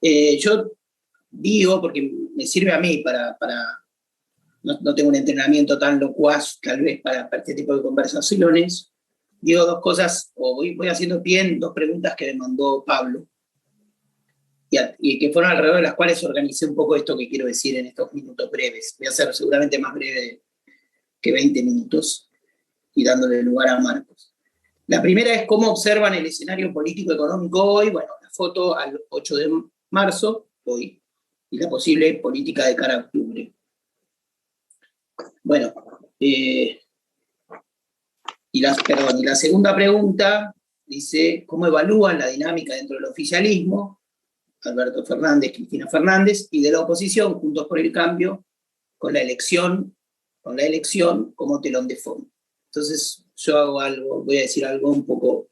Yo digo, porque me sirve a mí no tengo un entrenamiento tan locuaz, tal vez, para este tipo de conversaciones, digo dos cosas, o voy haciendo pie en dos preguntas que me mandó Pablo, y que fueron alrededor de las cuales organicé un poco esto que quiero decir en estos minutos breves. Voy a ser seguramente más breve que 20 minutos, y dándole lugar a Marcos. La primera es cómo observan el escenario político-económico hoy, bueno, la foto al 8 de marzo, hoy, y la posible política de cara a octubre. Bueno, y la segunda pregunta dice, ¿cómo evalúan la dinámica dentro del oficialismo? Alberto Fernández, Cristina Fernández, y de la oposición, Juntos por el Cambio, con la elección como telón de fondo. Entonces, yo voy a decir algo un poco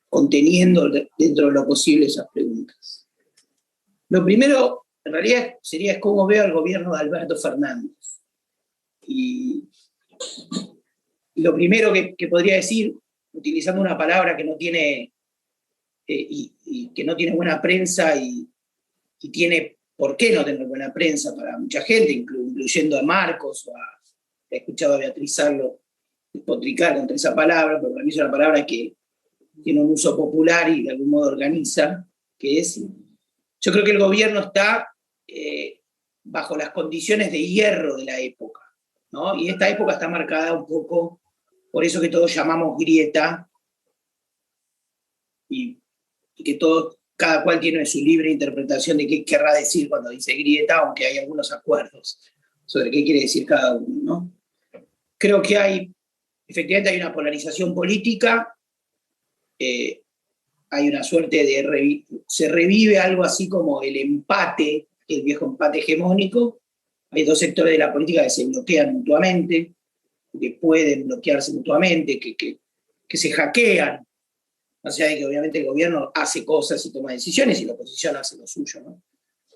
conteniendo dentro de lo posible esas preguntas. Lo primero, en realidad, sería cómo veo al gobierno de Alberto Fernández. Y lo primero que podría decir, utilizando una palabra que no tiene, y que no tiene buena prensa y tiene por qué no tener buena prensa para mucha gente, incluyendo a Marcos, he escuchado a Beatriz Sarlo despotricar contra esa palabra, pero para mí es una palabra que tiene un uso popular y de algún modo organiza, que es, yo creo que el gobierno está bajo las condiciones de hierro de la época, ¿no? Y esta época está marcada un poco por eso que todos llamamos grieta, y que cada cual tiene su libre interpretación de qué querrá decir cuando dice grieta, aunque hay algunos acuerdos sobre qué quiere decir cada uno, ¿no? Creo que efectivamente hay una polarización política, hay una suerte se revive algo así como el empate, el viejo empate hegemónico. Hay dos sectores de la política que se bloquean mutuamente, que pueden bloquearse mutuamente, que se hackean, o sea, que obviamente el gobierno hace cosas y toma decisiones y la oposición hace lo suyo, ¿no?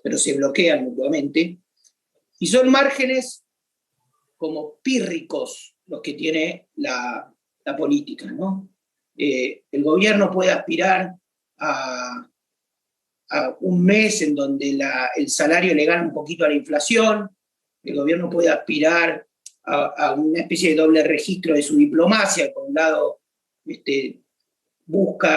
Pero se bloquean mutuamente. Y son márgenes como pírricos los que tiene la política, ¿no? El gobierno puede aspirar a un mes en donde el salario le gana un poquito a la inflación, el gobierno puede aspirar a una especie de doble registro de su diplomacia, por un lado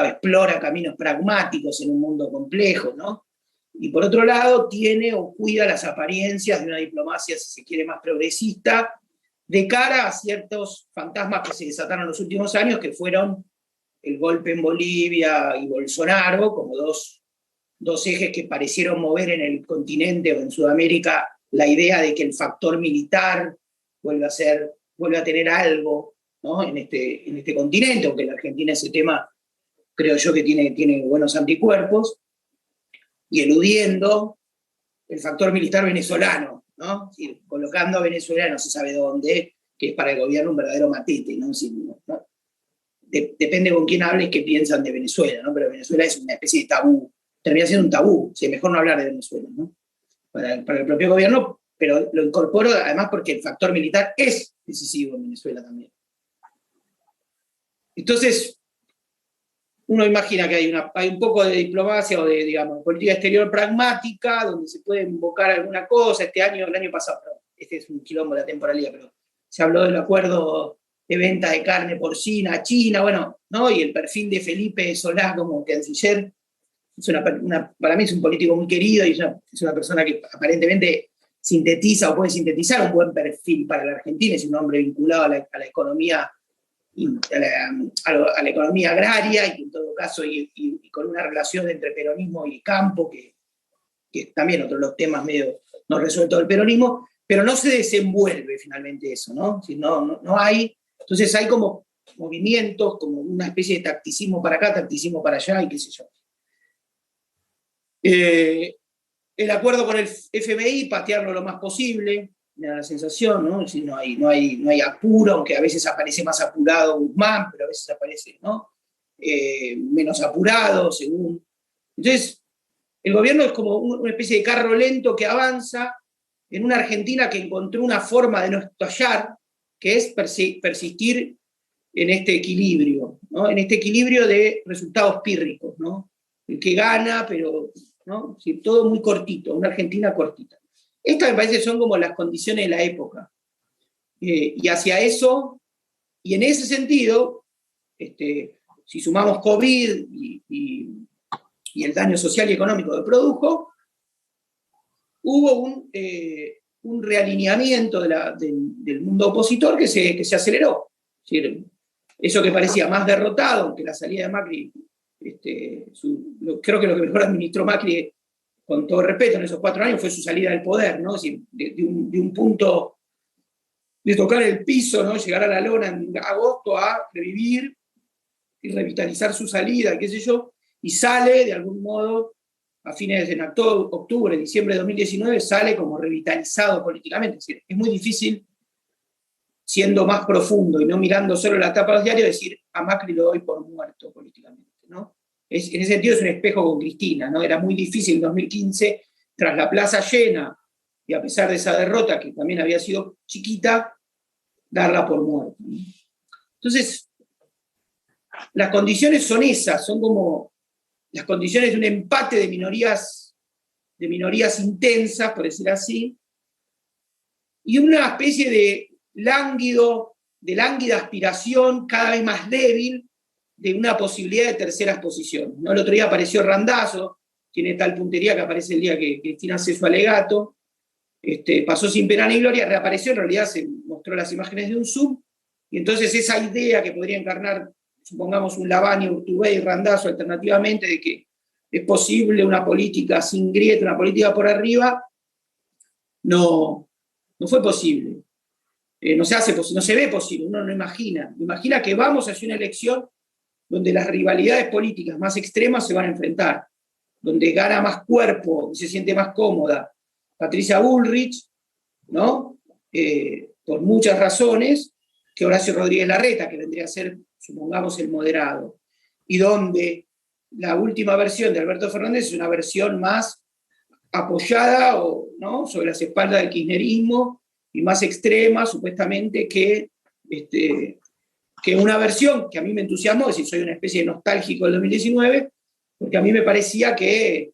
explora caminos pragmáticos en un mundo complejo, ¿no? Y por otro lado tiene o cuida las apariencias de una diplomacia, si se quiere, más progresista, de cara a ciertos fantasmas que se desataron en los últimos años, que fueron el golpe en Bolivia y Bolsonaro, como dos ejes que parecieron mover en el continente o en Sudamérica la idea de que el factor militar vuelve a tener algo, ¿no? en este continente, aunque en la Argentina ese tema creo yo que tiene buenos anticuerpos, y eludiendo el factor militar venezolano, ¿no? Y colocando a Venezuela no se sabe dónde, que es para el gobierno un verdadero matete, ¿no? ¿no? Depende con quién hables qué piensan de Venezuela, ¿no? Pero Venezuela es una especie de tabú, termina siendo un tabú, es mejor no hablar de Venezuela, ¿no? Para el propio gobierno, pero lo incorporo además porque el factor militar es decisivo en Venezuela también. Entonces, uno imagina que hay un poco de diplomacia o de, digamos, política exterior pragmática, donde se puede invocar alguna cosa. El año pasado, este es un quilombo de la temporalidad, pero se habló del acuerdo de venta de carne porcina a China, bueno, ¿no? Y el perfil de Felipe Solá como canciller, para mí es un político muy querido y es una persona que aparentemente sintetiza o puede sintetizar un buen perfil para la Argentina, es un hombre vinculado a la economía, a la economía agraria, y en todo caso y con una relación entre peronismo y campo, que también otro de los temas medio no resuelto del peronismo, pero no se desenvuelve finalmente eso, ¿no? Si no hay, entonces hay como movimientos, como una especie de tacticismo para acá, tacticismo para allá, y qué sé yo. El acuerdo con el FMI, patearlo lo más posible, me da la sensación, ¿no? Es decir, no hay apuro, aunque a veces aparece más apurado Guzmán, pero a veces aparece, ¿no? Menos apurado, según. Entonces, el gobierno es como una especie de carro lento que avanza en una Argentina que encontró una forma de no estallar, que es persistir en este equilibrio, ¿no? En este equilibrio de resultados pírricos, ¿no? el que gana, pero ¿no? Sí, todo muy cortito, una Argentina cortita. Estas me parece que son como las condiciones de la época. Y hacia eso, y en ese sentido, si sumamos COVID y el daño social y económico que produjo, hubo un realineamiento del mundo opositor que se aceleró. Es decir, eso que parecía más derrotado, aunque la salida de Macri, creo que lo que mejor administró Macri, con todo respeto, en esos 4 años fue su salida del poder, ¿no? Es decir, de un punto de tocar el piso, ¿no? Llegar a la lona en agosto a revivir y revitalizar su salida, qué sé yo, y sale de algún modo a fines de octubre, diciembre de 2019, sale como revitalizado políticamente. Es decir, es muy difícil, siendo más profundo y no mirando solo la tapa de los diarios, decir a Macri lo doy por muerto políticamente, ¿no? En ese sentido es un espejo con Cristina, ¿no? Era muy difícil en 2015, tras la plaza llena, y a pesar de esa derrota, que también había sido chiquita, darla por muerta. Entonces, las condiciones son esas, son como las condiciones de un empate de minorías intensas, por decir así, y una especie de lánguida aspiración cada vez más débil de una posibilidad de terceras posiciones, ¿no? El otro día apareció Randazzo, tiene tal puntería que aparece el día que Cristina hace su alegato, pasó sin pena ni gloria, reapareció, en realidad se mostró las imágenes de un Zoom, y entonces esa idea que podría encarnar, supongamos, un Lavagna, Urtubey y Randazzo alternativamente, de que es posible una política sin grieta, una política por arriba, no fue posible. No se ve posible, uno no imagina que vamos hacia una elección donde las rivalidades políticas más extremas se van a enfrentar, donde gana más cuerpo y se siente más cómoda Patricia Bullrich, ¿no? Por muchas razones, que Horacio Rodríguez Larreta, que vendría a ser, supongamos, el moderado, y donde la última versión de Alberto Fernández es una versión más apoyada, ¿no? Sobre las espaldas del kirchnerismo, y más extrema, supuestamente, que una versión que a mí me entusiasmó, es decir, soy una especie de nostálgico del 2019, porque a mí me parecía que,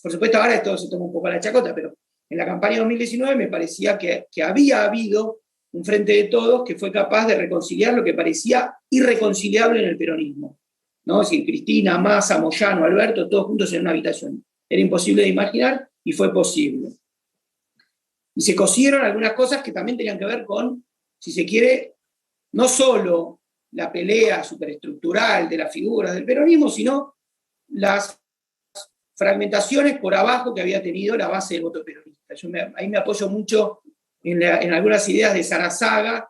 por supuesto ahora esto se toma un poco a la chacota, pero en la campaña de 2019 me parecía que había habido un frente de todos que fue capaz de reconciliar lo que parecía irreconciliable en el peronismo, ¿no? Es decir, Cristina, Massa, Moyano, Alberto, todos juntos en una habitación. Era imposible de imaginar y fue posible. Y se cosieron algunas cosas que también tenían que ver con, si se quiere, no solo la pelea superestructural de las figuras del peronismo, sino las fragmentaciones por abajo que había tenido la base del voto peronista. Ahí me apoyo mucho en algunas ideas de Sarazaga,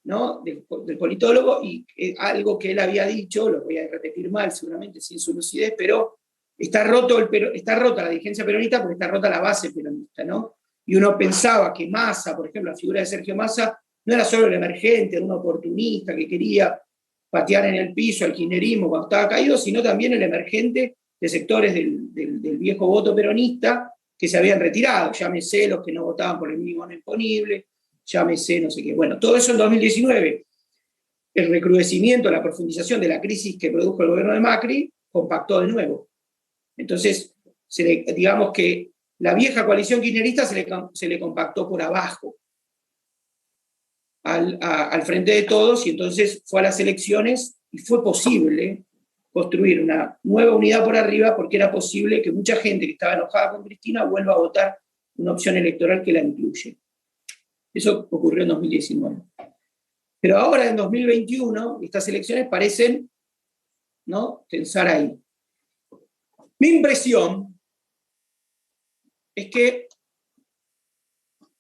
¿no? del politólogo, y algo que él había dicho, lo voy a repetir mal seguramente sin su lucidez, pero está rota la dirigencia peronista porque está rota la base peronista, ¿no? Y uno pensaba que Massa, por ejemplo, la figura de Sergio Massa, no era solo el emergente, un oportunista que quería patear en el piso al kirchnerismo cuando estaba caído, sino también el emergente de sectores del viejo voto peronista que se habían retirado, llámese los que no votaban por el mínimo no imponible, llámese no sé qué. Bueno, todo eso en 2019, el recrudecimiento, la profundización de la crisis que produjo el gobierno de Macri, compactó de nuevo. Entonces, digamos que la vieja coalición kirchnerista se le compactó por abajo al frente de todos, y entonces fue a las elecciones y fue posible construir una nueva unidad por arriba, porque era posible que mucha gente que estaba enojada con Cristina vuelva a votar una opción electoral que la incluye. Eso ocurrió en 2019. Pero ahora, en 2021, estas elecciones parecen, ¿no?, tensar ahí. Mi impresión es que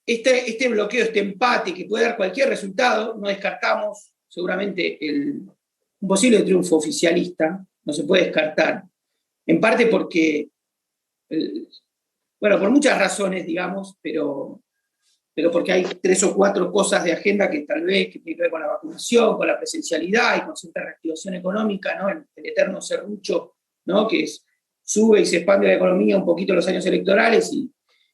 este bloqueo, este empate que puede dar cualquier resultado, no descartamos seguramente un posible triunfo oficialista, no se puede descartar, en parte porque, bueno, por muchas razones, digamos, pero porque hay 3 o 4 cosas de agenda que tal vez que tienen que ver con la vacunación, con la presencialidad y con cierta reactivación económica, ¿no? El eterno serrucho, ¿no?, que sube y se expande la economía un poquito en los años electorales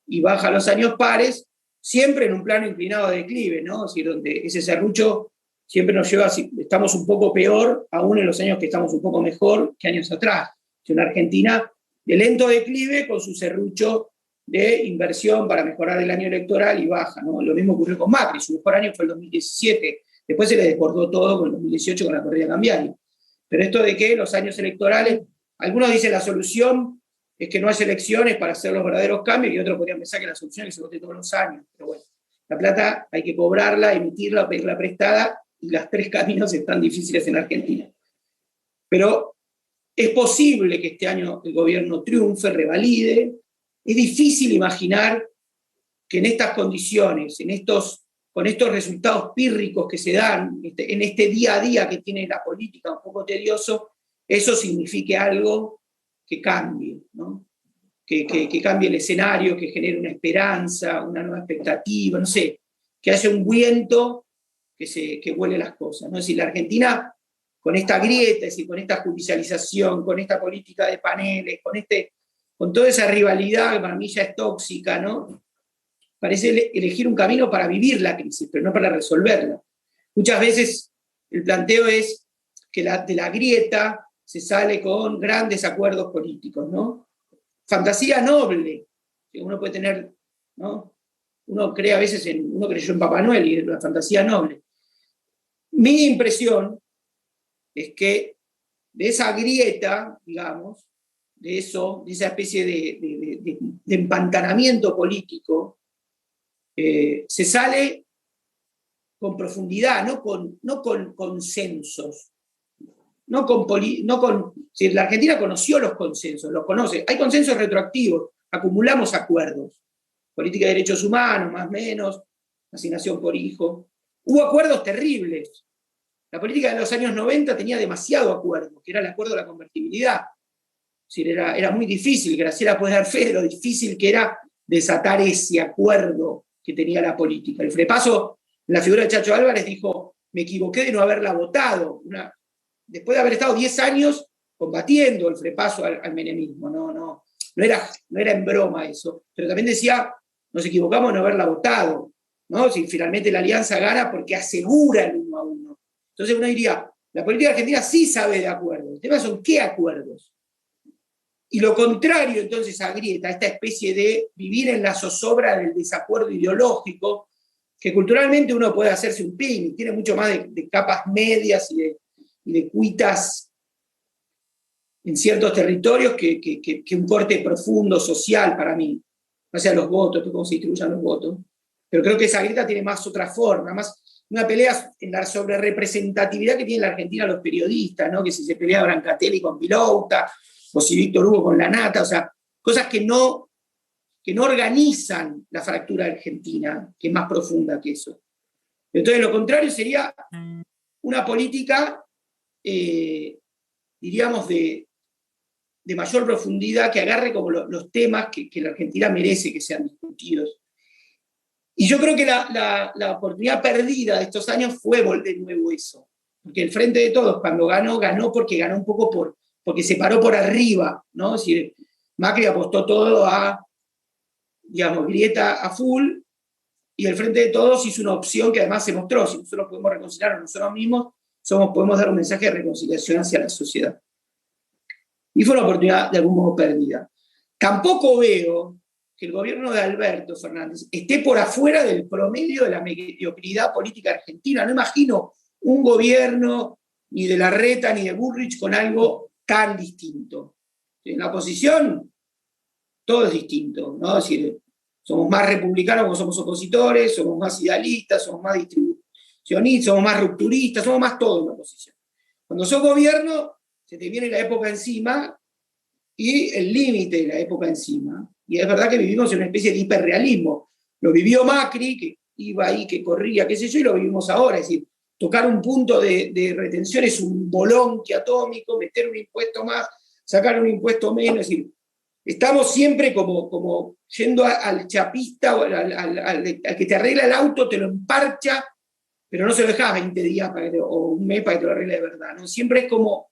y baja los años pares, siempre en un plano inclinado de declive, ¿no? Es decir, donde ese serrucho siempre nos lleva, estamos un poco peor, aún en los años que estamos un poco mejor que años atrás. Una Argentina de lento declive con su serrucho de inversión para mejorar el año electoral y baja, ¿no? Lo mismo ocurrió con Macri, su mejor año fue el 2017, después se le desbordó todo con el 2018 con la corrida cambiaria. Pero esto de que los años electorales, algunos dicen la solución es que no haya elecciones para hacer los verdaderos cambios, y otros podrían pensar que la solución es que se vote todos los años. Pero bueno, la plata hay que cobrarla, emitirla, pedirla prestada, y los tres caminos están difíciles en Argentina. Pero es posible que este año el gobierno triunfe, revalide. Es difícil imaginar que en estas condiciones, con estos resultados pírricos que se dan, en este día a día que tiene la política un poco tedioso, eso signifique algo que cambie, ¿no? Que cambie el escenario, que genere una esperanza, una nueva expectativa, no sé, que haya un viento que vuele las cosas, ¿no? Es decir, la Argentina, con esta grieta, es decir, con esta judicialización, con esta política de paneles, con toda esa rivalidad que para mí ya es tóxica, ¿no? Parece elegir un camino para vivir la crisis, pero no para resolverla. Muchas veces el planteo es que de la grieta se sale con grandes acuerdos políticos, ¿no? Fantasía noble, que uno puede tener, ¿no? Uno cree a veces uno creyó en Papá Noel y es una fantasía noble. Mi impresión es que de esa grieta, digamos, de esa especie de empantanamiento político, se sale con profundidad, no con consensos. Si la Argentina conoció los consensos, los conoce. Hay consensos retroactivos, acumulamos acuerdos. Política de derechos humanos, más o menos, asignación por hijo. Hubo acuerdos terribles. La política de los años 90 tenía demasiado acuerdo, que era el acuerdo de la convertibilidad. Es decir, era muy difícil, Graciela puede dar fe de lo difícil que era desatar ese acuerdo que tenía la política. El Frepaso, en la figura de Chacho Álvarez, dijo: me equivoqué de no haberla votado. Después de haber estado 10 años combatiendo el Frepaso al menemismo. No era en broma eso. Pero también decía: nos equivocamos de no haberla votado, ¿no? Si finalmente la alianza gana porque asegura el 1-1. Entonces uno diría, la política argentina sí sabe de acuerdos. El tema son qué acuerdos. Y lo contrario, entonces, a grieta, esta especie de vivir en la zozobra del desacuerdo ideológico, que culturalmente uno puede hacerse un pin, y tiene mucho más de capas medias y de cuitas en ciertos territorios que un corte profundo social para mí. No sea los votos, cómo se distribuyan los votos. Pero creo que esa grieta tiene más otra forma, más una pelea en la sobre representatividad que tiene la Argentina los periodistas, ¿no? Que si se pelea Brancatelli con Pilouta, o si Víctor Hugo con La Nata, o sea, cosas que no organizan la fractura argentina, que es más profunda que eso. Entonces, lo contrario sería una política, diríamos, de mayor profundidad, que agarre como los temas que la Argentina merece que sean discutidos. Y yo creo que la oportunidad perdida de estos años fue de nuevo eso. Porque el Frente de Todos, cuando ganó porque ganó un poco porque se paró por arriba, ¿no? Es decir, Macri apostó todo a, digamos, grieta a full, y el Frente de Todos hizo una opción que además se mostró: si nosotros podemos reconciliar a nosotros mismos, podemos dar un mensaje de reconciliación hacia la sociedad. Y fue una oportunidad de algún modo perdida. Tampoco veo que el gobierno de Alberto Fernández esté por afuera del promedio de la mediocridad política argentina. No imagino un gobierno ni de Larreta ni de Bullrich con algo tan distinto. En la oposición, todo es distinto, ¿no? Es decir, somos más republicanos cuando somos opositores, somos más idealistas, somos más distribucionistas, somos más rupturistas, somos más todo en la oposición. Cuando sos gobierno, se te viene la época encima y el límite de la época encima. Y es verdad que vivimos en una especie de hiperrealismo. Lo vivió Macri, que iba ahí, que corría, qué sé yo, y lo vivimos ahora. Es decir, tocar un punto de retención es un bolonqui atómico, meter un impuesto más, sacar un impuesto menos. Es decir, estamos siempre como yendo al chapista o al que te arregla el auto, te lo emparcha, pero no se lo dejas 20 días o un mes para que te lo arregle de verdad, ¿no? Siempre es como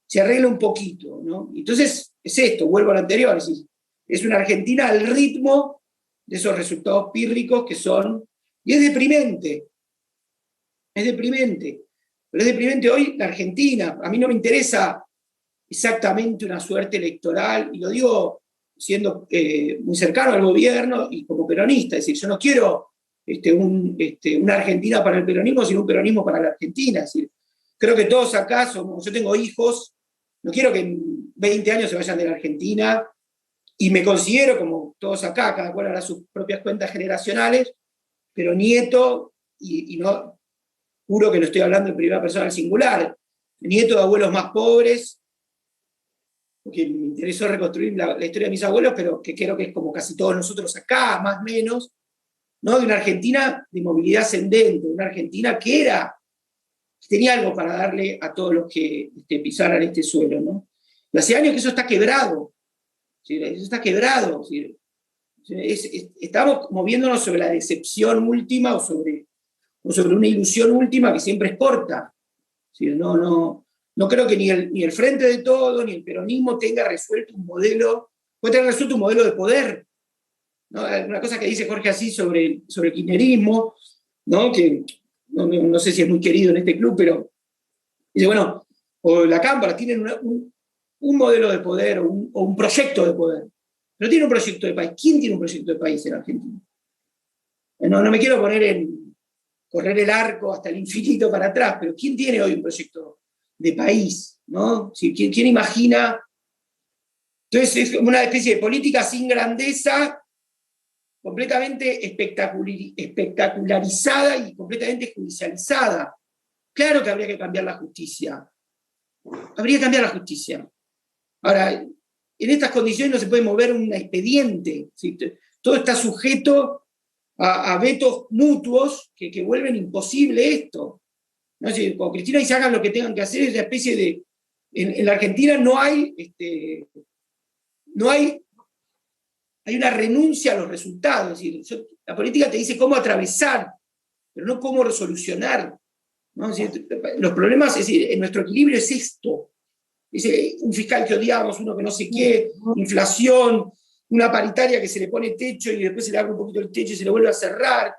se arregla un poquito, ¿no? Entonces es esto, vuelvo a lo anterior, es una Argentina al ritmo de esos resultados pírricos que son, y es deprimente, pero es deprimente hoy la Argentina. A mí no me interesa exactamente una suerte electoral, y lo digo siendo muy cercano al gobierno y como peronista, es decir, yo no quiero una Argentina para el peronismo, sino un peronismo para la Argentina. Es decir, creo que todos acá somos, yo tengo hijos, no quiero que en 20 años se vayan de la Argentina, y me considero, como todos acá, cada cual hará sus propias cuentas generacionales, pero nieto, y no, juro que no estoy hablando en primera persona al singular, nieto de abuelos más pobres, porque me interesó reconstruir la historia de mis abuelos, pero que creo que es como casi todos nosotros acá, más o menos, ¿no? De una Argentina de movilidad ascendente, una Argentina que tenía algo para darle a todos los que pisaran este suelo, ¿no? Y hace años que eso está quebrado, ¿sí? Eso está quebrado, ¿sí? Estamos moviéndonos sobre la decepción última o sobre una ilusión última que siempre es corta. ¿Sí? No creo que ni el Frente de Todos ni el peronismo tenga resuelto un modelo, puede tener resuelto un modelo de poder, ¿no? Una cosa que dice Jorge Asís sobre el kirchnerismo, ¿no? Que no sé si es muy querido en este club, pero dice, bueno, o la Cámpora tienen un modelo de poder o un proyecto de poder, pero tiene un proyecto de país. ¿Quién tiene un proyecto de país en Argentina? No me quiero correr el arco hasta el infinito para atrás, pero ¿quién tiene hoy un proyecto de país? ¿No? ¿Quién imagina? Entonces es una especie de política sin grandeza, completamente espectacularizada y completamente judicializada. Claro que habría que cambiar la justicia. Habría que cambiar la justicia. Ahora, en estas condiciones no se puede mover un expediente. ¿Sí? Todo está sujeto a vetos mutuos que vuelven imposible esto. ¿No? Si, con Cristina y se hagan lo que tengan que hacer, es una especie de... En la Argentina hay una renuncia a los resultados. Es decir, la política te dice cómo atravesar, pero no cómo resolucionar, ¿no? Es decir, los problemas, es decir, en nuestro equilibrio es esto. Es un fiscal que odiamos, uno que no sé qué, inflación, una paritaria que se le pone techo y después se le abre un poquito el techo y se le vuelve a cerrar,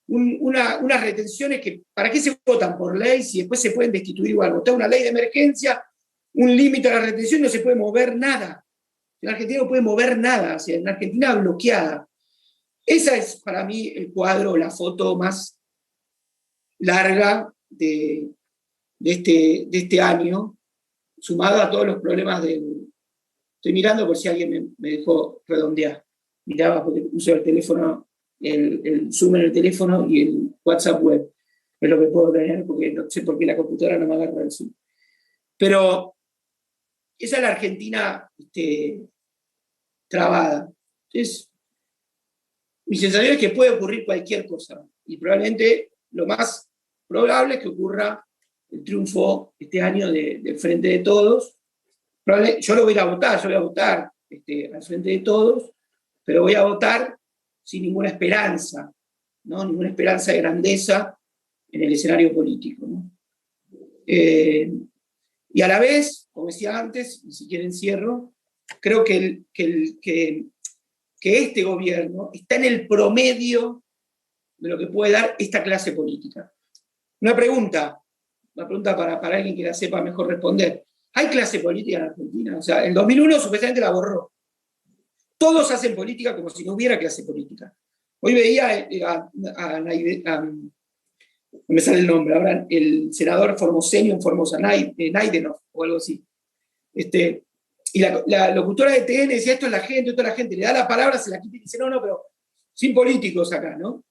unas retenciones que, ¿para qué se votan por ley si después se pueden destituir igual? Votar una ley de emergencia, un límite a la retención y no se puede mover nada. En Argentina no puede mover nada, o sea, en Argentina bloqueada. Esa es para mí el cuadro, la foto más larga de este año, sumado a todos los problemas del... Estoy mirando por si alguien me dejó redondear. Miraba porque uso el teléfono, el Zoom en el teléfono y el WhatsApp web. Es lo que puedo tener porque no sé por qué la computadora no me agarra el Zoom. Pero esa es la Argentina trabada. Entonces, mi sensación es que puede ocurrir cualquier cosa. Y probablemente lo más probable es que ocurra el triunfo este año del Frente de Todos. Yo lo voy a ir a votar, yo voy a votar al Frente de Todos, pero voy a votar sin ninguna esperanza, ¿no? Ninguna esperanza de grandeza en el escenario político, ¿no? Y a la vez, como decía antes, y si quieren cierro, creo que este gobierno está en el promedio de lo que puede dar esta clase política. Una pregunta para alguien que la sepa mejor responder. ¿Hay clase política en Argentina? O sea, en 2001 supuestamente la borró. Todos hacen política como si no hubiera clase política. Hoy veía no me sale el nombre, ahora el senador formoseño en Formosa, Naidenov o algo así. Y la locutora de TN decía, esto es la gente, le da la palabra, se la quita y dice, no, pero sin políticos acá, ¿no?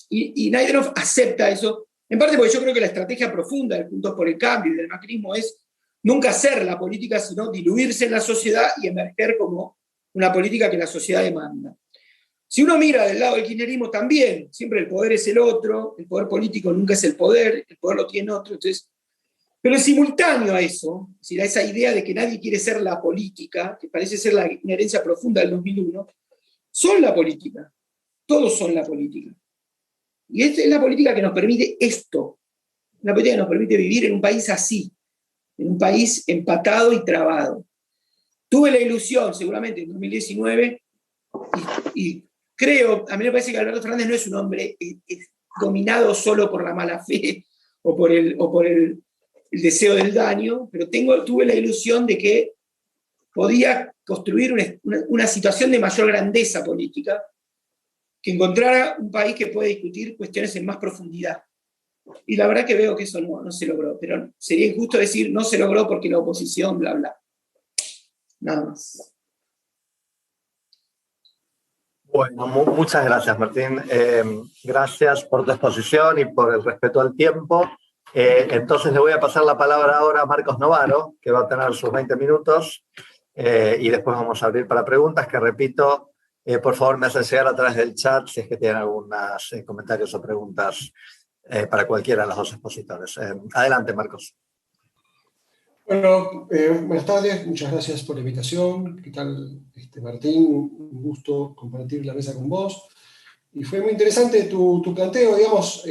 Y Naidenov acepta eso, en parte porque yo creo que la estrategia profunda del Juntos por el Cambio y del macrismo es nunca hacer la política, sino diluirse en la sociedad y emerger como una política que la sociedad demanda. Si uno mira del lado del kirchnerismo también, siempre el poder es el otro, el poder político nunca es el poder lo tiene otro, entonces... Pero en simultáneo a eso, es decir, a esa idea de que nadie quiere ser la política, que parece ser la inherencia profunda del 2001, son la política, todos son la política. Y esta es la política que nos permite esto, la política que nos permite vivir en un país así, en un país empatado y trabado. Tuve la ilusión, seguramente, en 2019, y creo, a mí me parece que Alberto Fernández no es un hombre dominado solo por la mala fe o por el el deseo del daño, pero tuve la ilusión de que podía construir una situación de mayor grandeza política, que encontrara un país que puede discutir cuestiones en más profundidad. Y la verdad que veo que eso no se logró, pero sería injusto decir no se logró porque la oposición, bla, bla. Nada más. Bueno, muchas gracias, Martín. Gracias por tu exposición y por el respeto al tiempo. Entonces le voy a pasar la palabra ahora a Marcos Novaro, que va a tener sus 20 minutos, y después vamos a abrir para preguntas, que repito, por favor me hacen llegar a través del chat si es que tienen algunos comentarios o preguntas para cualquiera de los dos expositores. Adelante, Marcos. Bueno, buenas tardes, muchas gracias por la invitación. ¿Qué tal, Martín? Un gusto compartir la mesa con vos. Y fue muy interesante tu planteo, digamos.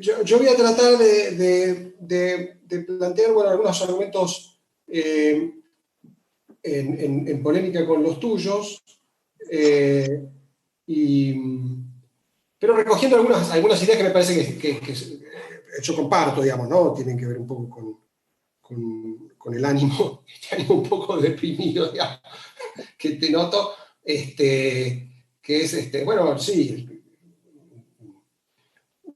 Yo voy a tratar de plantear, bueno, algunos argumentos en polémica con los tuyos, pero recogiendo algunas ideas que me parece que yo comparto, digamos, ¿no? Tienen que ver un poco con el ánimo, un poco deprimido, digamos, que te noto, que es, bueno, sí,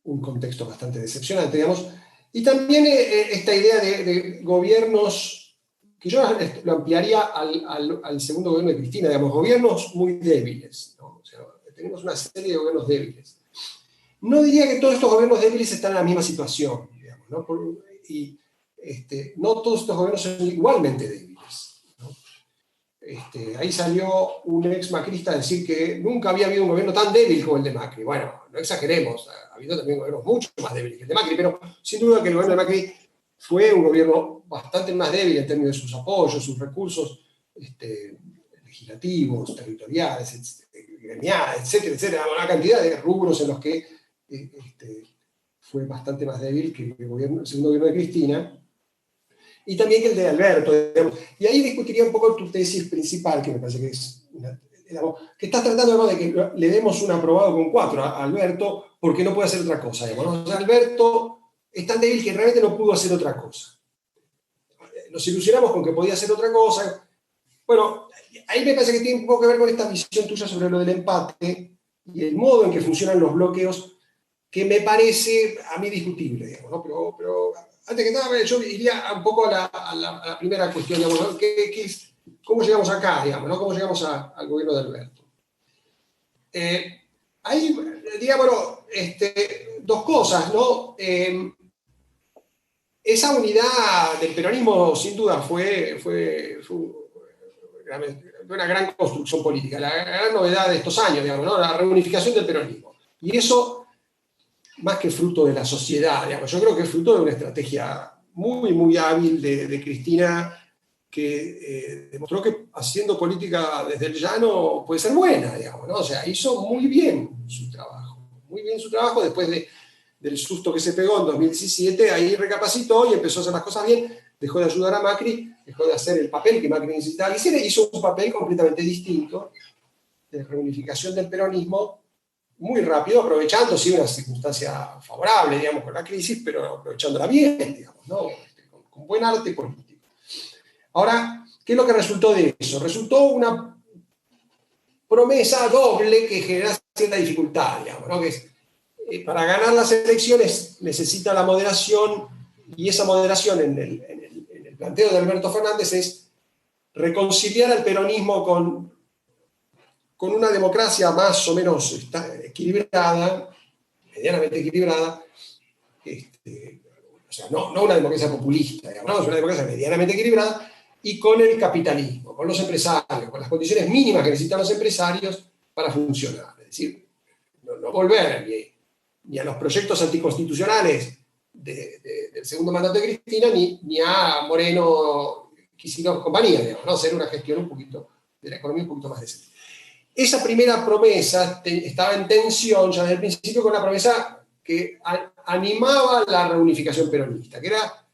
un contexto bastante decepcionante, digamos, y también esta idea de gobiernos, que yo lo ampliaría al segundo gobierno de Cristina, digamos, gobiernos muy débiles, ¿no? O sea, tenemos una serie de gobiernos débiles. No diría que todos estos gobiernos débiles están en la misma situación, digamos, ¿no? No todos estos gobiernos son igualmente débiles, ¿no? Ahí salió un ex macrista a decir que nunca había habido un gobierno tan débil como el de Macri. Bueno, no exageremos, ha habido también gobiernos mucho más débiles que el de Macri, pero sin duda que el gobierno de Macri fue un gobierno bastante más débil en términos de sus apoyos, sus recursos legislativos, territoriales, gremiales, etcétera, etcétera, una cantidad de rubros en los que fue bastante más débil que el segundo gobierno de Cristina. Y también que el de Alberto, digamos. Y ahí discutiría un poco tu tesis principal, que me parece que es, que estás tratando de que le demos un aprobado con 4 a Alberto porque no puede hacer otra cosa, digamos, ¿no? O sea, Alberto es tan débil que realmente no pudo hacer otra cosa. Nos ilusionamos con que podía hacer otra cosa. Bueno, ahí me parece que tiene un poco que ver con esta visión tuya sobre lo del empate y el modo en que funcionan los bloqueos, que me parece a mí discutible, digamos, ¿no? Pero antes que nada, yo iría un poco a la primera cuestión, digamos, ¿no? ¿Cómo llegamos acá, digamos, ¿no? ¿Cómo llegamos al gobierno de Alberto? Ahí, digamos, bueno, dos cosas, ¿no? Esa unidad del peronismo, sin duda, fue una gran construcción política, la gran novedad de estos años, digamos, ¿no? La reunificación del peronismo. Y eso, más que fruto de la sociedad, digamos, yo creo que es fruto de una estrategia muy, muy hábil de Cristina, que demostró que haciendo política desde el llano puede ser buena, digamos, ¿no? O sea, hizo muy bien su trabajo después del susto que se pegó en 2017, ahí recapacitó y empezó a hacer las cosas bien, dejó de ayudar a Macri, dejó de hacer el papel que Macri necesitaba, y se hizo un papel completamente distinto de reunificación del peronismo, muy rápido, aprovechando, sí, una circunstancia favorable, digamos, con la crisis, pero aprovechándola bien, digamos, ¿no? Con buen arte político. Ahora, ¿qué es lo que resultó de eso? Resultó una promesa doble que genera cierta dificultad, digamos, ¿no? Que es, para ganar las elecciones necesita la moderación, y esa moderación en el planteo de Alberto Fernández es reconciliar al peronismo con una democracia más o menos equilibrada, medianamente equilibrada, o sea, no una democracia populista, digamos, no, es una democracia medianamente equilibrada, y con el capitalismo, con los empresarios, con las condiciones mínimas que necesitan los empresarios para funcionar. Es decir, no volver ni a los proyectos anticonstitucionales del segundo mandato de Cristina, ni a Moreno, Kicillof, compañía, digamos, ¿no? Hacer una gestión un poquito de la economía un poquito más decente. Esa primera promesa estaba en tensión ya desde el principio con la promesa que animaba la reunificación peronista, que era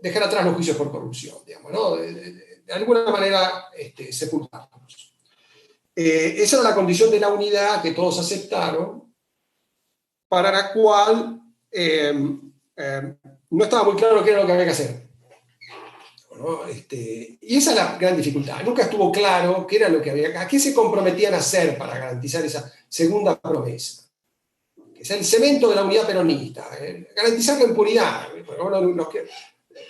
dejar atrás los juicios por corrupción, digamos, ¿no? De alguna manera sepultarlos. Esa era la condición de la unidad que todos aceptaron, para la cual no estaba muy claro qué era lo que había que hacer, ¿no? Y esa es la gran dificultad. Nunca estuvo claro qué era lo que había, a qué se comprometían a hacer para garantizar esa segunda promesa, que es el cemento de la unidad peronista, garantizar la impunidad,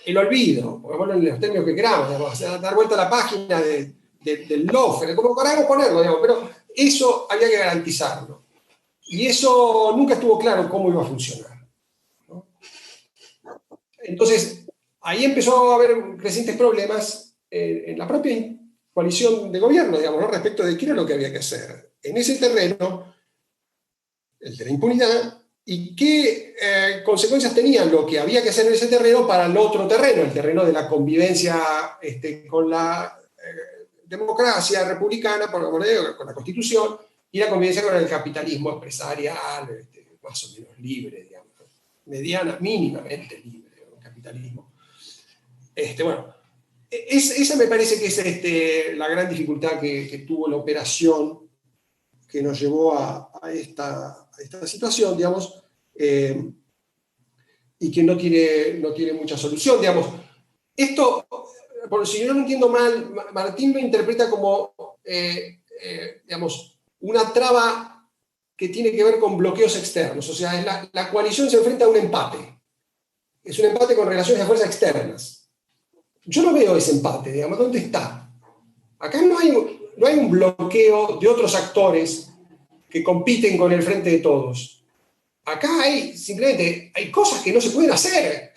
el olvido, pongámoslo en los términos que queramos, digamos, dar vuelta a la página del lofer, como queramos ponerlo, digamos, pero eso había que garantizarlo. Y eso nunca estuvo claro cómo iba a funcionar, ¿no? Entonces, ahí empezó a haber crecientes problemas en la propia coalición de gobierno, digamos, ¿no? Respecto de qué era lo que había que hacer en ese terreno, el de la impunidad, y qué consecuencias tenía lo que había que hacer en ese terreno para el otro terreno, el terreno de la convivencia con la democracia republicana, con la Constitución, y la convivencia con el capitalismo empresarial, más o menos libre, digamos, mediana, mínimamente libre, el capitalismo. Bueno, esa me parece que es la gran dificultad que tuvo la operación que nos llevó a esta situación, digamos, y que no tiene mucha solución, digamos. Esto, por si yo no lo entiendo mal, Martín lo interpreta como, digamos, una traba que tiene que ver con bloqueos externos, o sea, la coalición se enfrenta a un empate. Es un empate con relaciones de fuerza externas. Yo no veo ese empate, digamos, ¿dónde está? Acá no hay un bloqueo de otros actores que compiten con el frente de todos. Acá simplemente hay cosas que no se pueden hacer,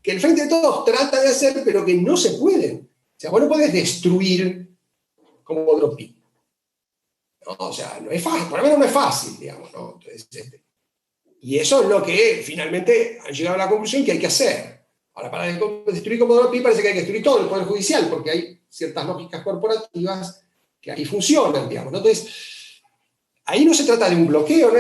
que el frente de todos trata de hacer, pero que no se pueden. O sea, vos no podés destruir como Dropin. ¿No? O sea, no es fácil, por lo menos no es fácil, digamos, ¿no? Entonces, y eso es lo que finalmente han llegado a la conclusión que hay que hacer. Ahora, para destruir como Dropin parece que hay que destruir todo el Poder Judicial, porque hay ciertas lógicas corporativas que ahí funcionan, digamos, ¿no? Entonces, ahí no se trata de un bloqueo,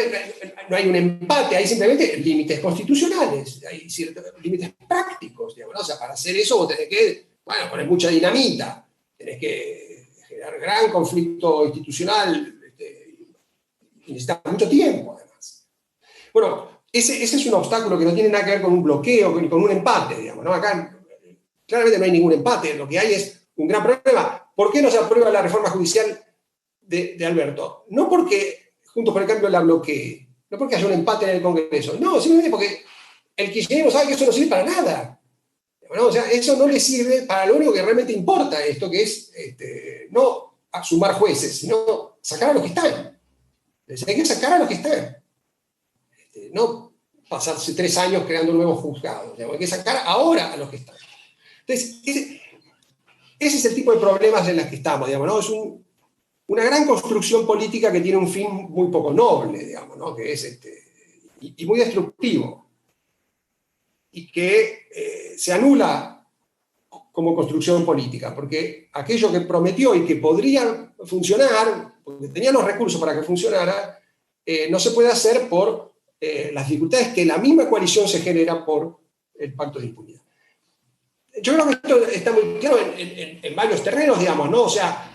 no hay un empate, hay simplemente límites constitucionales, hay ciertos límites prácticos, digamos, ¿no? O sea, para hacer eso vos tenés que, poner mucha dinamita, tenés que generar gran conflicto institucional, y necesitas mucho tiempo, además. Bueno, ese es un obstáculo que no tiene nada que ver con un bloqueo, ni con un empate, digamos, ¿no? Acá claramente no hay ningún empate, lo que hay es un gran problema. ¿Por qué no se aprueba la reforma judicial de Alberto? No porque Juntos por el Cambio la bloquee, no porque haya un empate en el Congreso, no, simplemente porque el kirchnerismo sabe que eso no sirve para nada, ¿no? O sea, eso no le sirve para lo único que realmente importa, esto que es no sumar jueces, sino sacar a los que están. Hay que sacar a los que están, no pasarse 3 años creando nuevos juzgados, hay que sacar ahora a los que están. Entonces, ese es el tipo de problemas en los que estamos, digamos, ¿no? Es una gran construcción política que tiene un fin muy poco noble, digamos, ¿no? Que es y muy destructivo, y que se anula como construcción política, porque aquello que prometió y que podría funcionar, porque tenía los recursos para que funcionara, no se puede hacer por las dificultades que la misma coalición se genera por el pacto de impunidad. Yo creo que esto está muy claro en varios terrenos, digamos, ¿no? O sea,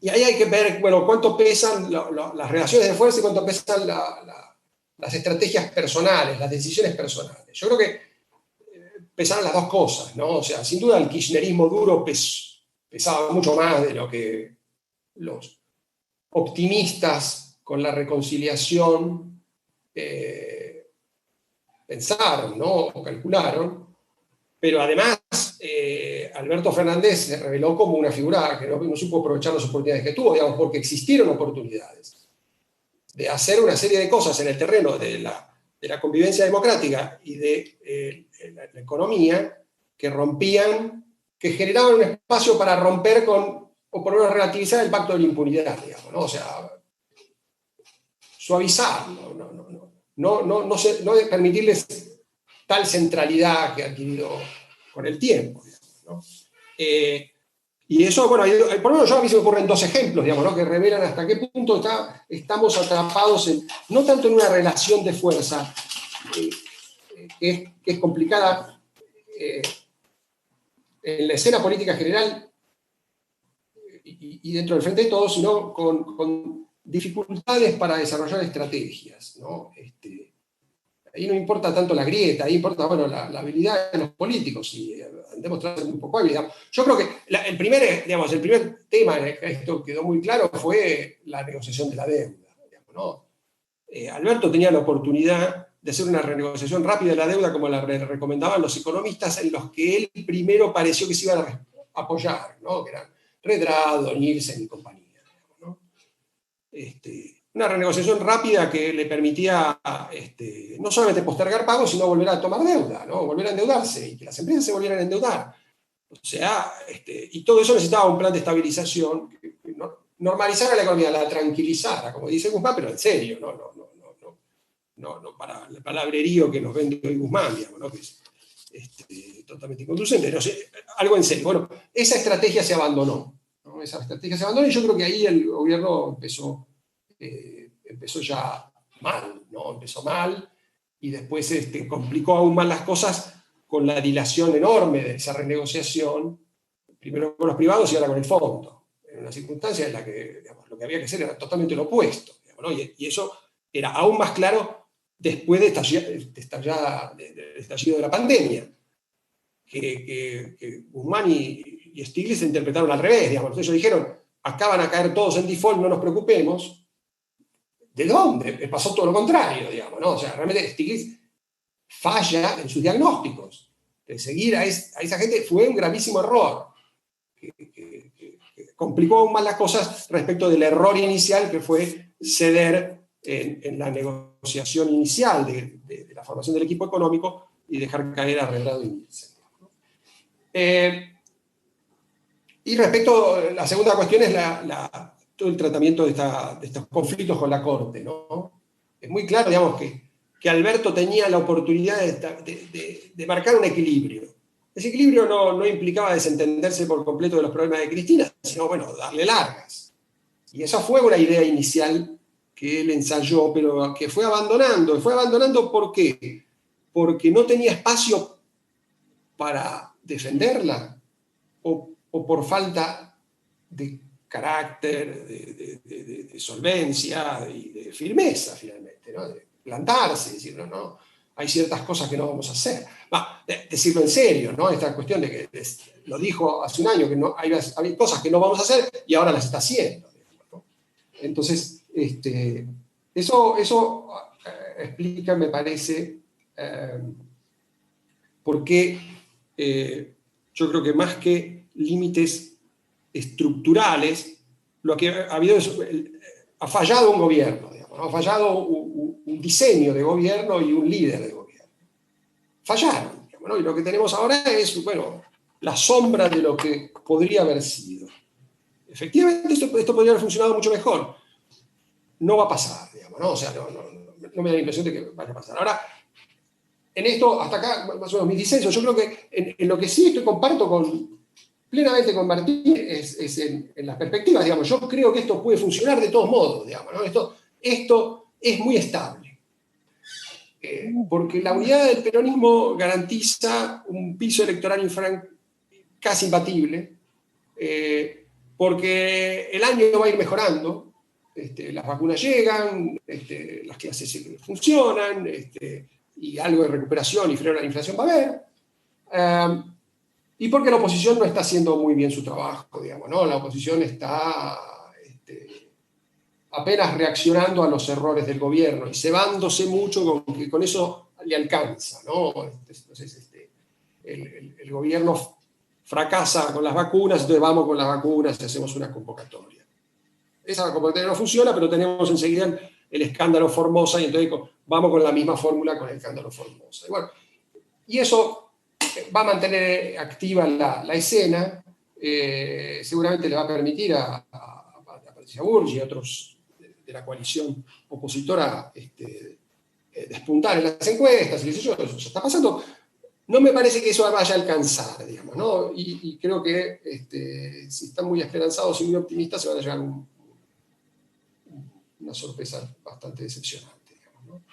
y ahí hay que ver, bueno, cuánto pesan las relaciones de fuerza y cuánto pesan las estrategias personales, las decisiones personales. Yo creo que pesaron las dos cosas, ¿no? O sea, sin duda el kirchnerismo duro pesaba mucho más de lo que los optimistas con la reconciliación pensaron, ¿no? O calcularon. Pero además, Alberto Fernández se reveló como una figura que no supo aprovechar las oportunidades que tuvo, digamos, porque existieron oportunidades de hacer una serie de cosas en el terreno de la convivencia democrática y de la economía que generaban un espacio para romper o por lo menos relativizar el pacto de la impunidad, digamos, ¿no? O sea, suavizar, no permitirles tal centralidad que ha adquirido con el tiempo, digamos, ¿no? Y eso, bueno, por lo menos a mí se me ocurren 2 ejemplos, digamos, ¿no? Que revelan hasta qué punto estamos atrapados no tanto en una relación de fuerza, que es complicada en la escena política general y dentro del frente de todos, sino con dificultades para desarrollar estrategias, ¿no? Ahí no importa tanto la grieta, ahí importa, bueno, la habilidad de los políticos, y han demostrado ser un poco hábiles. Yo creo que el primer tema en el que esto quedó muy claro fue la negociación de la deuda, digamos, ¿no? Alberto tenía la oportunidad de hacer una renegociación rápida de la deuda, como la recomendaban los economistas, en los que él primero pareció que se iban a apoyar, ¿no? Que eran Redrado, Nielsen y compañía, ¿no? Una renegociación rápida que le permitía no solamente postergar pagos, sino volver a tomar deuda, ¿no? Volver a endeudarse, y que las empresas se volvieran a endeudar. O sea, y todo eso necesitaba un plan de estabilización que normalizara la economía, la tranquilizara, como dice Guzmán, pero en serio, no para el palabrerío que nos vende hoy Guzmán, digamos, ¿no? Que es totalmente inconducente, no sé, algo en serio. Bueno, esa estrategia se abandonó, ¿no? Esa estrategia se abandonó, y yo creo que ahí el gobierno empezó ya mal, ¿no? Empezó mal, y después complicó aún más las cosas con la dilación enorme de esa renegociación, primero con los privados y ahora con el fondo, en una circunstancia en la que, digamos, lo que había que hacer era totalmente lo opuesto, digamos, ¿no? Y eso era aún más claro después del estallido de la pandemia, que Guzmán y Stiglitz se interpretaron al revés, digamos. Ellos dijeron, acá van a caer todos en default, no nos preocupemos. ¿De dónde? Pasó todo lo contrario, digamos, ¿no? O sea, realmente Stiglitz falla en sus diagnósticos. De seguir a esa gente fue un gravísimo error, que complicó aún más las cosas respecto del error inicial, que fue ceder en la negociación inicial de la formación del equipo económico y dejar caer a Redrado y Nielsen. Y respecto a la segunda cuestión es todo el tratamiento de estos conflictos con la Corte, ¿no? Es muy claro, digamos, que Alberto tenía la oportunidad de marcar un equilibrio. Ese equilibrio no implicaba desentenderse por completo de los problemas de Cristina, sino, bueno, darle largas. Y esa fue una idea inicial que él ensayó, pero que fue abandonando. ¿Fue abandonando por qué? Porque no tenía espacio para defenderla, o por falta de carácter, de solvencia y de firmeza, finalmente, ¿no? De plantarse, decir, no, hay ciertas cosas que no vamos a hacer. Decirlo en serio, ¿no? Esta cuestión de que lo dijo hace un año, que hay cosas que no vamos a hacer y ahora las está haciendo, ¿no? Entonces, eso explica, me parece, por qué yo creo que más que límites estructurales, lo que ha habido es, ha fallado un gobierno, digamos, ¿no? Ha fallado un diseño de gobierno y un líder de gobierno. Fallaron, digamos, ¿no? Y lo que tenemos ahora es, bueno, la sombra de lo que podría haber sido. Efectivamente, esto podría haber funcionado mucho mejor. No va a pasar, digamos, ¿no? O sea, no me da la impresión de que vaya a pasar. Ahora, en esto, hasta acá, más o menos mis disensos, yo creo que en lo que sí comparto plenamente con Martín es en las perspectivas, digamos. Yo creo que esto puede funcionar de todos modos, digamos, ¿no? Esto es muy estable. Porque la unidad del peronismo garantiza un piso electoral casi imbatible, porque el año va a ir mejorando, las vacunas llegan, las clases funcionan, y algo de recuperación y freno a la inflación va a haber, y porque la oposición no está haciendo muy bien su trabajo, digamos, ¿no? La oposición está apenas reaccionando a los errores del gobierno y cebándose mucho con que con eso le alcanza, ¿no? Entonces, el gobierno fracasa con las vacunas, entonces vamos con las vacunas y hacemos una convocatoria. Esa convocatoria no funciona, pero tenemos enseguida el escándalo Formosa, y entonces vamos con la misma fórmula con el escándalo Formosa. Y eso va a mantener activa la escena, seguramente le va a permitir a Patricia Burgi y a otros de la coalición opositora despuntar en las encuestas, y eso ya está pasando. No me parece que eso vaya a alcanzar, digamos, ¿no? Y creo que si están muy esperanzados y muy optimistas, se van a llegar una sorpresa bastante decepcionante, digamos, ¿no?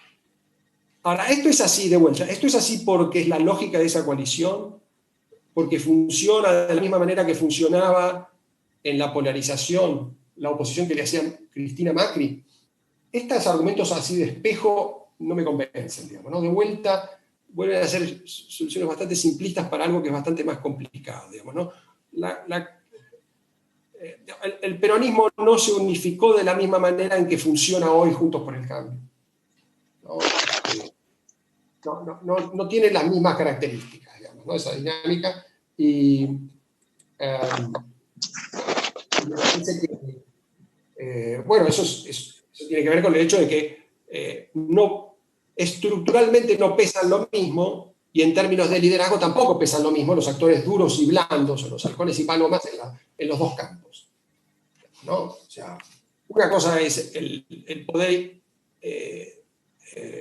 Ahora, esto es así de vuelta, esto es así porque es la lógica de esa coalición, porque funciona de la misma manera que funcionaba en la polarización la oposición que le hacía Cristina Macri, estos argumentos así de espejo no me convencen, digamos, ¿no? De vuelta vuelven a ser soluciones bastante simplistas para algo que es bastante más complicado, digamos, ¿no? El peronismo no se unificó de la misma manera en que funciona hoy Juntos por el Cambio. No tiene las mismas características, digamos, ¿no? Esa dinámica. Y me parece que, bueno, eso tiene que ver con el hecho de que estructuralmente no pesan lo mismo, y en términos de liderazgo tampoco pesan lo mismo los actores duros y blandos, o los halcones y palomas en los dos campos, ¿no? O sea, una cosa es el poder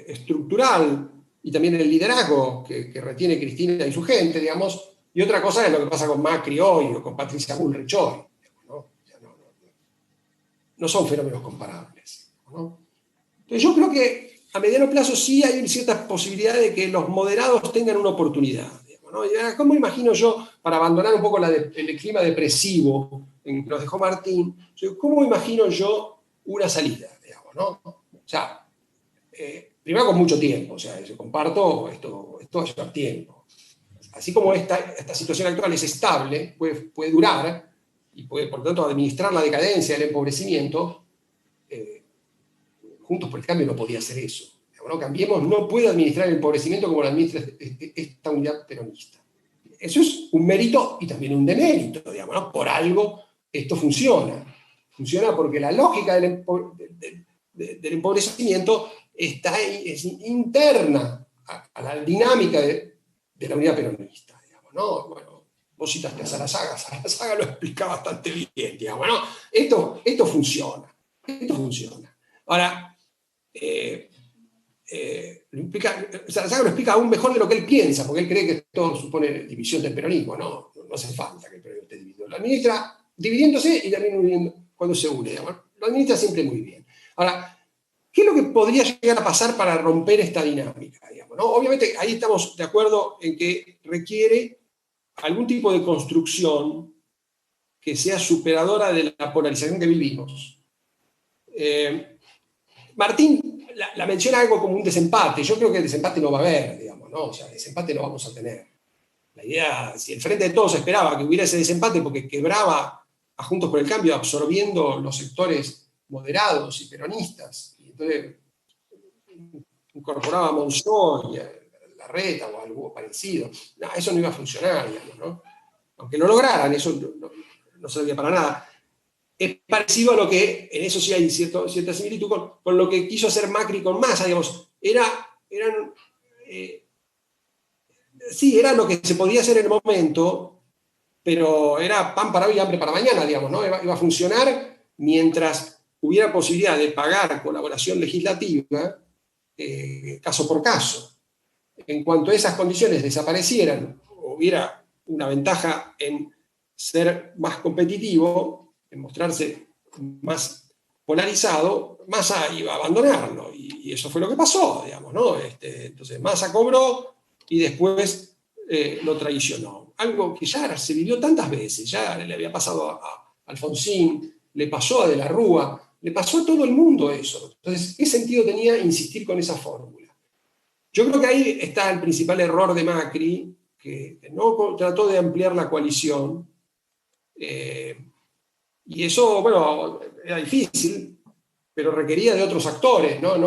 estructural y también el liderazgo que retiene Cristina y su gente, digamos, y otra cosa es lo que pasa con Macri hoy o con Patricia Bullrich hoy, ¿no? O sea, no son fenómenos comparables, ¿no? Entonces yo creo que a mediano plazo sí hay ciertas posibilidades de que los moderados tengan una oportunidad, digamos, ¿no? ¿Cómo imagino yo, para abandonar un poco el clima depresivo en que nos dejó Martín, cómo imagino yo una salida, digamos, ¿no? O sea, primero con mucho tiempo, o sea, yo comparto esto va a llevar tiempo. Así como esta situación actual es estable, puede durar, y puede, por lo tanto, administrar la decadencia, el empobrecimiento, Juntos por el Cambio no podía hacer eso. ¿No? Cambiemos no puede administrar el empobrecimiento como lo administra esta unidad peronista. Eso es un mérito y también un demérito, digamos, ¿no? Por algo esto funciona. Funciona porque la lógica del empobrecimiento es interna a la dinámica de la unidad peronista, digamos, ¿no? Bueno, vos citaste a Sarazaga lo explica bastante bien, digamos, ¿no? Esto funciona. Ahora, Sarazaga lo explica aún mejor de lo que él piensa, porque él cree que todo supone división del peronismo. No hace falta que el peronismo esté dividido. Lo administra dividiéndose y también uniendo cuando se une. Digamos. Lo administra siempre muy bien. Ahora, ¿qué es lo que podría llegar a pasar para romper esta dinámica? Digamos, ¿no? Obviamente, ahí estamos de acuerdo en que requiere algún tipo de construcción que sea superadora de la polarización que vivimos. Martín la menciona algo como un desempate. Yo creo que el desempate no va a haber, digamos, ¿no? O sea, desempate no vamos a tener. La idea, si el Frente de Todos esperaba que hubiera ese desempate porque quebraba a Juntos por el Cambio absorbiendo los sectores moderados y peronistas, y entonces incorporaba a Monzón y a Larreta o algo parecido, no, eso no iba a funcionar, digamos, ¿no? Aunque lo lograran, eso no servía para nada. Es parecido a lo que, en eso sí hay cierta similitud con lo que quiso hacer Macri con Massa, digamos, sí, era lo que se podía hacer en el momento, pero era pan para hoy y hambre para mañana, digamos, ¿no? Iba a funcionar mientras hubiera posibilidad de pagar colaboración legislativa caso por caso. En cuanto a esas condiciones desaparecieran, hubiera una ventaja en ser más competitivo, en mostrarse más polarizado, Massa iba a abandonarlo, y eso fue lo que pasó, digamos, ¿no? Entonces Massa cobró y después lo traicionó. Algo que ya se vivió tantas veces, ya le había pasado a Alfonsín, le pasó a De la Rúa, le pasó a todo el mundo eso. Entonces, ¿qué sentido tenía insistir con esa fórmula? Yo creo que ahí está el principal error de Macri, que no trató de ampliar la coalición, y eso, bueno, era difícil, pero requería de otros actores, no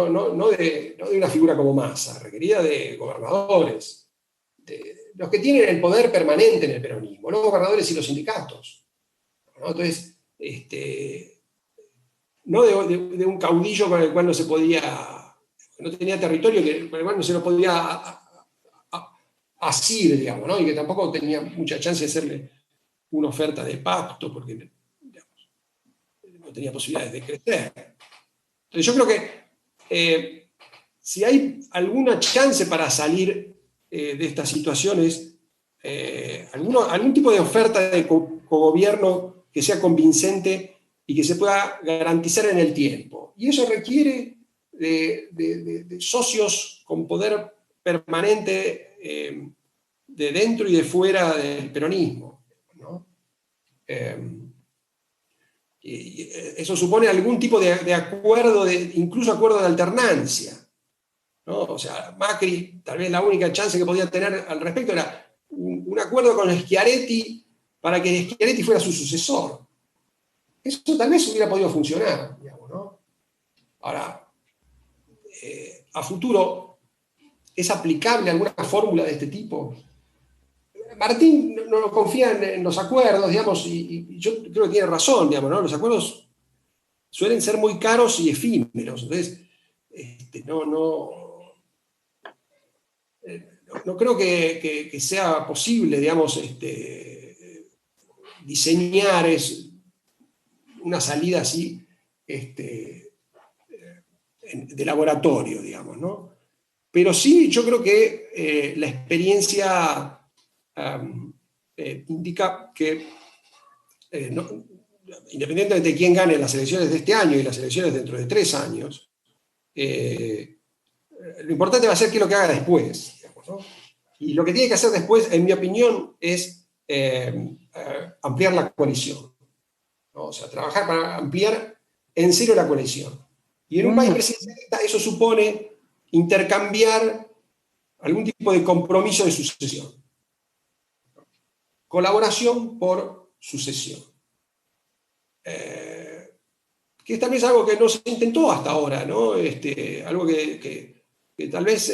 de una figura como Massa, requería de gobernadores, de los que tienen el poder permanente en el peronismo, los gobernadores y los sindicatos, ¿no? Entonces, no de un caudillo con el cual no se podía, no tenía territorio, con el cual no se lo podía asir, digamos, ¿no? Y que tampoco tenía mucha chance de hacerle una oferta de pacto, porque digamos, no tenía posibilidades de crecer. Entonces yo creo que si hay alguna chance para salir de estas situaciones, algún tipo de oferta de cogobierno que sea convincente y que se pueda garantizar en el tiempo. Y eso requiere de socios con poder permanente de dentro y de fuera del peronismo, ¿no? Y eso supone algún tipo de acuerdo, incluso acuerdo de alternancia, ¿no? O sea, Macri, tal vez la única chance que podía tener al respecto era un acuerdo con Schiaretti para que Schiaretti fuera su sucesor. Eso tal vez hubiera podido funcionar, digamos, ¿no? Ahora, a futuro, ¿es aplicable alguna fórmula de este tipo? Martín no confía en los acuerdos, digamos, y yo creo que tiene razón, digamos, ¿no? Los acuerdos suelen ser muy caros y efímeros, entonces no creo que sea posible, digamos, diseñar una salida así de laboratorio, digamos, ¿no? Pero sí, yo creo que la experiencia indica que, independientemente de quién gane las elecciones de este año y las elecciones dentro de 3 años, lo importante va a ser qué es lo que haga después, digamos, ¿no? Y lo que tiene que hacer después, en mi opinión, es ampliar la coalición, ¿no? O sea, trabajar para ampliar en serio la coalición. Y en un país presidencialista eso supone intercambiar algún tipo de compromiso de sucesión. Colaboración por sucesión. Que también es algo que no se intentó hasta ahora, ¿no? Algo que tal vez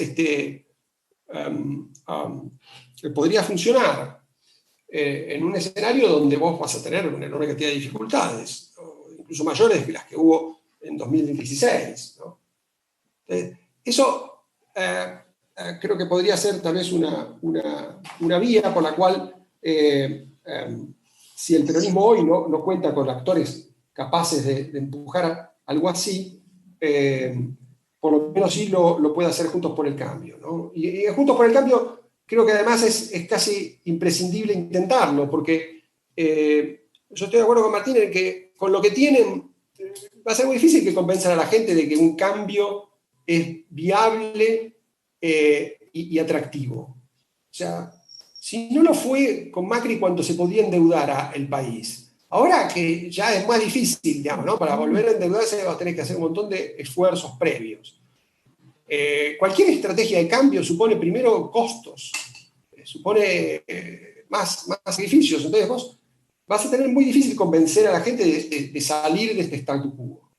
podría funcionar en un escenario donde vos vas a tener una enorme cantidad de dificultades, ¿no? Incluso mayores que las que hubo en 2016, ¿no? Eso creo que podría ser tal vez una vía por la cual, si el peronismo hoy no cuenta con actores capaces de empujar algo así, por lo menos sí lo puede hacer Juntos por el Cambio, ¿no? Y Juntos por el Cambio creo que además es casi imprescindible intentarlo, porque yo estoy de acuerdo con Martín en que con lo que tienen va a ser muy difícil que convenzan a la gente de que un cambio es viable y atractivo. O sea, si no lo fue con Macri cuando se podía endeudar el país, ahora que ya es más difícil, digamos, ¿no? Para volver a endeudarse va a tener que hacer un montón de esfuerzos previos. Cualquier estrategia de cambio supone primero costos, supone más sacrificios. Entonces vos vas a tener muy difícil convencer a la gente de salir de este statu quo,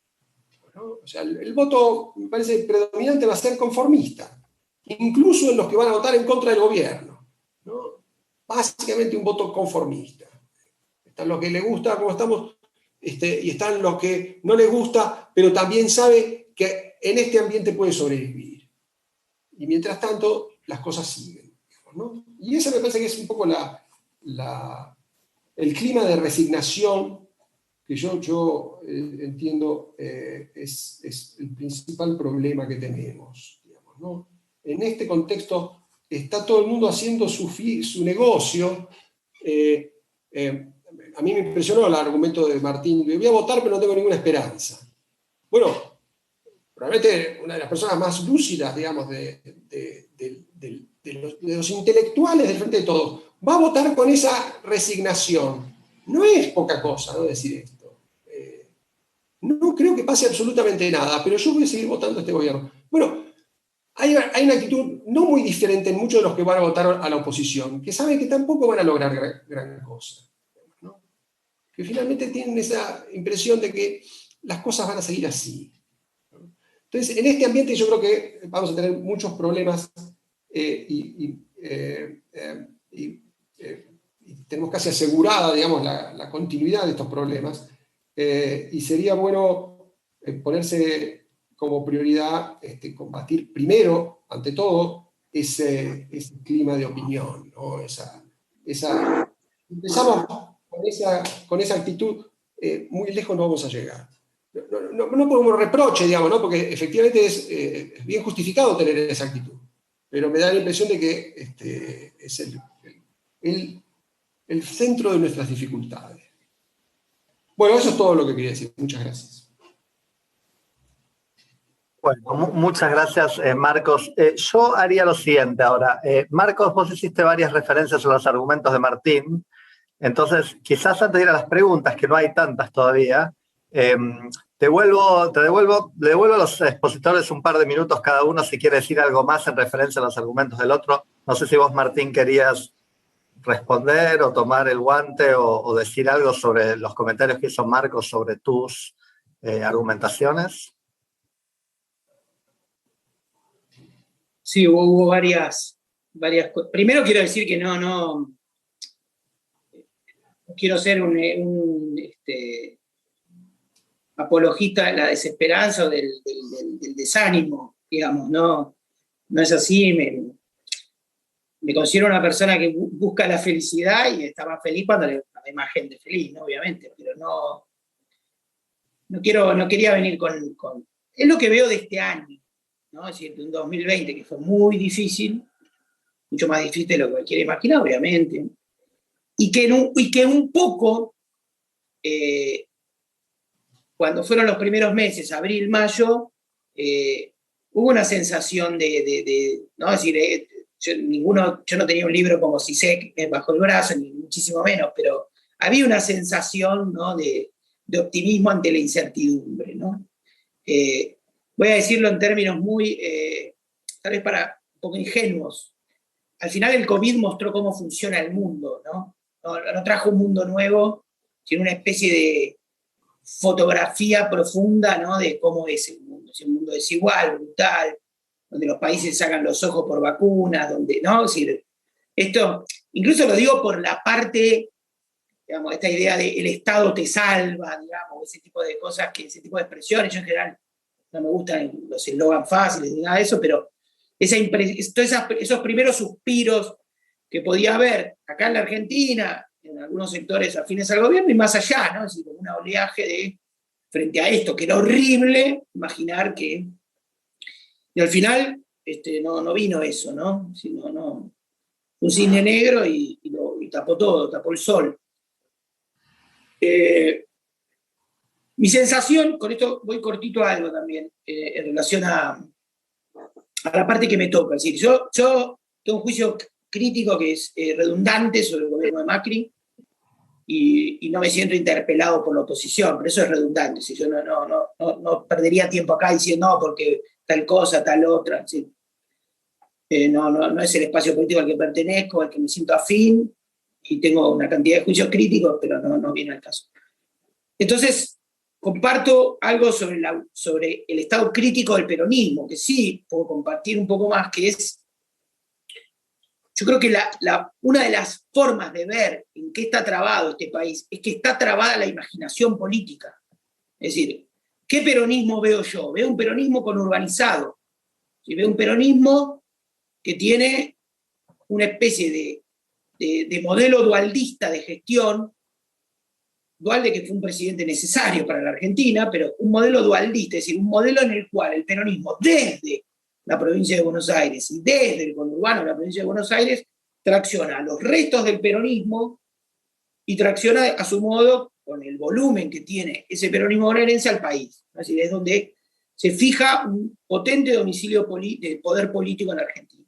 ¿no? O sea, el voto, me parece, predominante va a ser conformista, incluso en los que van a votar en contra del gobierno, ¿no? Básicamente un voto conformista. Están los que les gusta como estamos, y están los que no les gusta, pero también sabe que en este ambiente puede sobrevivir. Y mientras tanto, las cosas siguen, ¿no? Y ese me parece que es un poco el clima de resignación que yo entiendo es el principal problema que tenemos, digamos, ¿no? En este contexto está todo el mundo haciendo su negocio. A mí me impresionó el argumento de Martín: voy a votar pero no tengo ninguna esperanza. Bueno, probablemente una de las personas más lúcidas, digamos, de los intelectuales del Frente de Todos, va a votar con esa resignación. No es poca cosa, ¿no?, decir esto. No creo que pase absolutamente nada, pero yo voy a seguir votando a este gobierno. Bueno, hay una actitud no muy diferente en muchos de los que van a votar a la oposición, que saben que tampoco van a lograr gran cosa, ¿no? Que finalmente tienen esa impresión de que las cosas van a seguir así. Entonces, en este ambiente yo creo que vamos a tener muchos problemas y tenemos casi asegurada, digamos, la continuidad de estos problemas, y sería bueno ponerse como prioridad combatir primero, ante todo, ese clima de opinión, ¿no? Empezamos con esa actitud, muy lejos no vamos a llegar. No como reproche, digamos, ¿no? Porque efectivamente es bien justificado tener esa actitud, pero me da la impresión de que es el centro de nuestras dificultades. Bueno, eso es todo lo que quería decir. Muchas gracias. Bueno, muchas gracias, Marcos. Yo haría lo siguiente ahora. Marcos, vos hiciste varias referencias a los argumentos de Martín, entonces quizás antes de ir a las preguntas, que no hay tantas todavía, Le devuelvo a los expositores un par de minutos cada uno si quiere decir algo más en referencia a los argumentos del otro. No sé si vos, Martín, querías responder o tomar el guante o decir algo sobre los comentarios que hizo Marcos sobre tus argumentaciones. Sí, hubo varias cosas. Primero quiero decir que no quiero ser un apologista de la desesperanza o del desánimo, digamos, no es así. Me considero una persona que busca la felicidad y está más feliz cuando hay más gente feliz, ¿no? Obviamente, pero no quería venir con... Es lo que veo de este año, ¿no? Es decir, de un 2020 que fue muy difícil, mucho más difícil de lo que cualquiera imagina, obviamente, y que un poco, cuando fueron los primeros meses, abril, mayo, hubo una sensación ¿no? Es decir, yo no tenía un libro como Zizek bajo el brazo, ni muchísimo menos, pero había una sensación, ¿no? de optimismo ante la incertidumbre, ¿no? Voy a decirlo en términos muy, tal vez un poco ingenuos. Al final el COVID mostró cómo funciona el mundo, ¿no? No trajo un mundo nuevo, sino una especie de fotografía profunda, ¿no? De cómo es el mundo. Es un mundo desigual, brutal, donde los países sacan los ojos por vacunas, donde, ¿no? Es decir, esto, incluso lo digo por la parte, digamos, esta idea de el Estado te salva, digamos, ese tipo de cosas, ese tipo de expresiones. Yo en general no me gustan los eslogans fáciles ni nada de eso, pero esos primeros suspiros que podía haber acá en la Argentina, en algunos sectores afines al gobierno y más allá, ¿no? Es decir, un oleaje frente a esto, que era horrible imaginar que... Y al final no vino eso, ¿no? Sino, un cisne negro y tapó todo, tapó el sol. Mi sensación, con esto voy cortito a algo también, en relación a la parte que me toca. Es decir, yo tengo un juicio crítico que es redundante sobre el gobierno de Macri y no me siento interpelado por la oposición, pero eso es redundante. Es decir, yo no perdería tiempo acá diciendo no, porque tal cosa, tal otra. ¿Sí? No es el espacio político al que pertenezco, al que me siento afín, y tengo una cantidad de juicios críticos, pero no viene al caso. Entonces, comparto algo sobre el estado crítico del peronismo, que sí puedo compartir un poco más, que es, yo creo que una de las formas de ver en qué está trabado este país es que está trabada la imaginación política. Es decir, ¿qué peronismo veo yo? Veo un peronismo conurbanizado. ¿Sí? Veo un peronismo que tiene una especie de modelo dualdista de gestión, dual de que fue un presidente necesario para la Argentina, pero un modelo dualdista, es decir, un modelo en el cual el peronismo desde la provincia de Buenos Aires y desde el conurbano de la provincia de Buenos Aires tracciona a los restos del peronismo y tracciona a su modo, con el volumen que tiene ese peronismo bonaerense, al país. Es decir, es donde se fija un potente domicilio de poder político en la Argentina.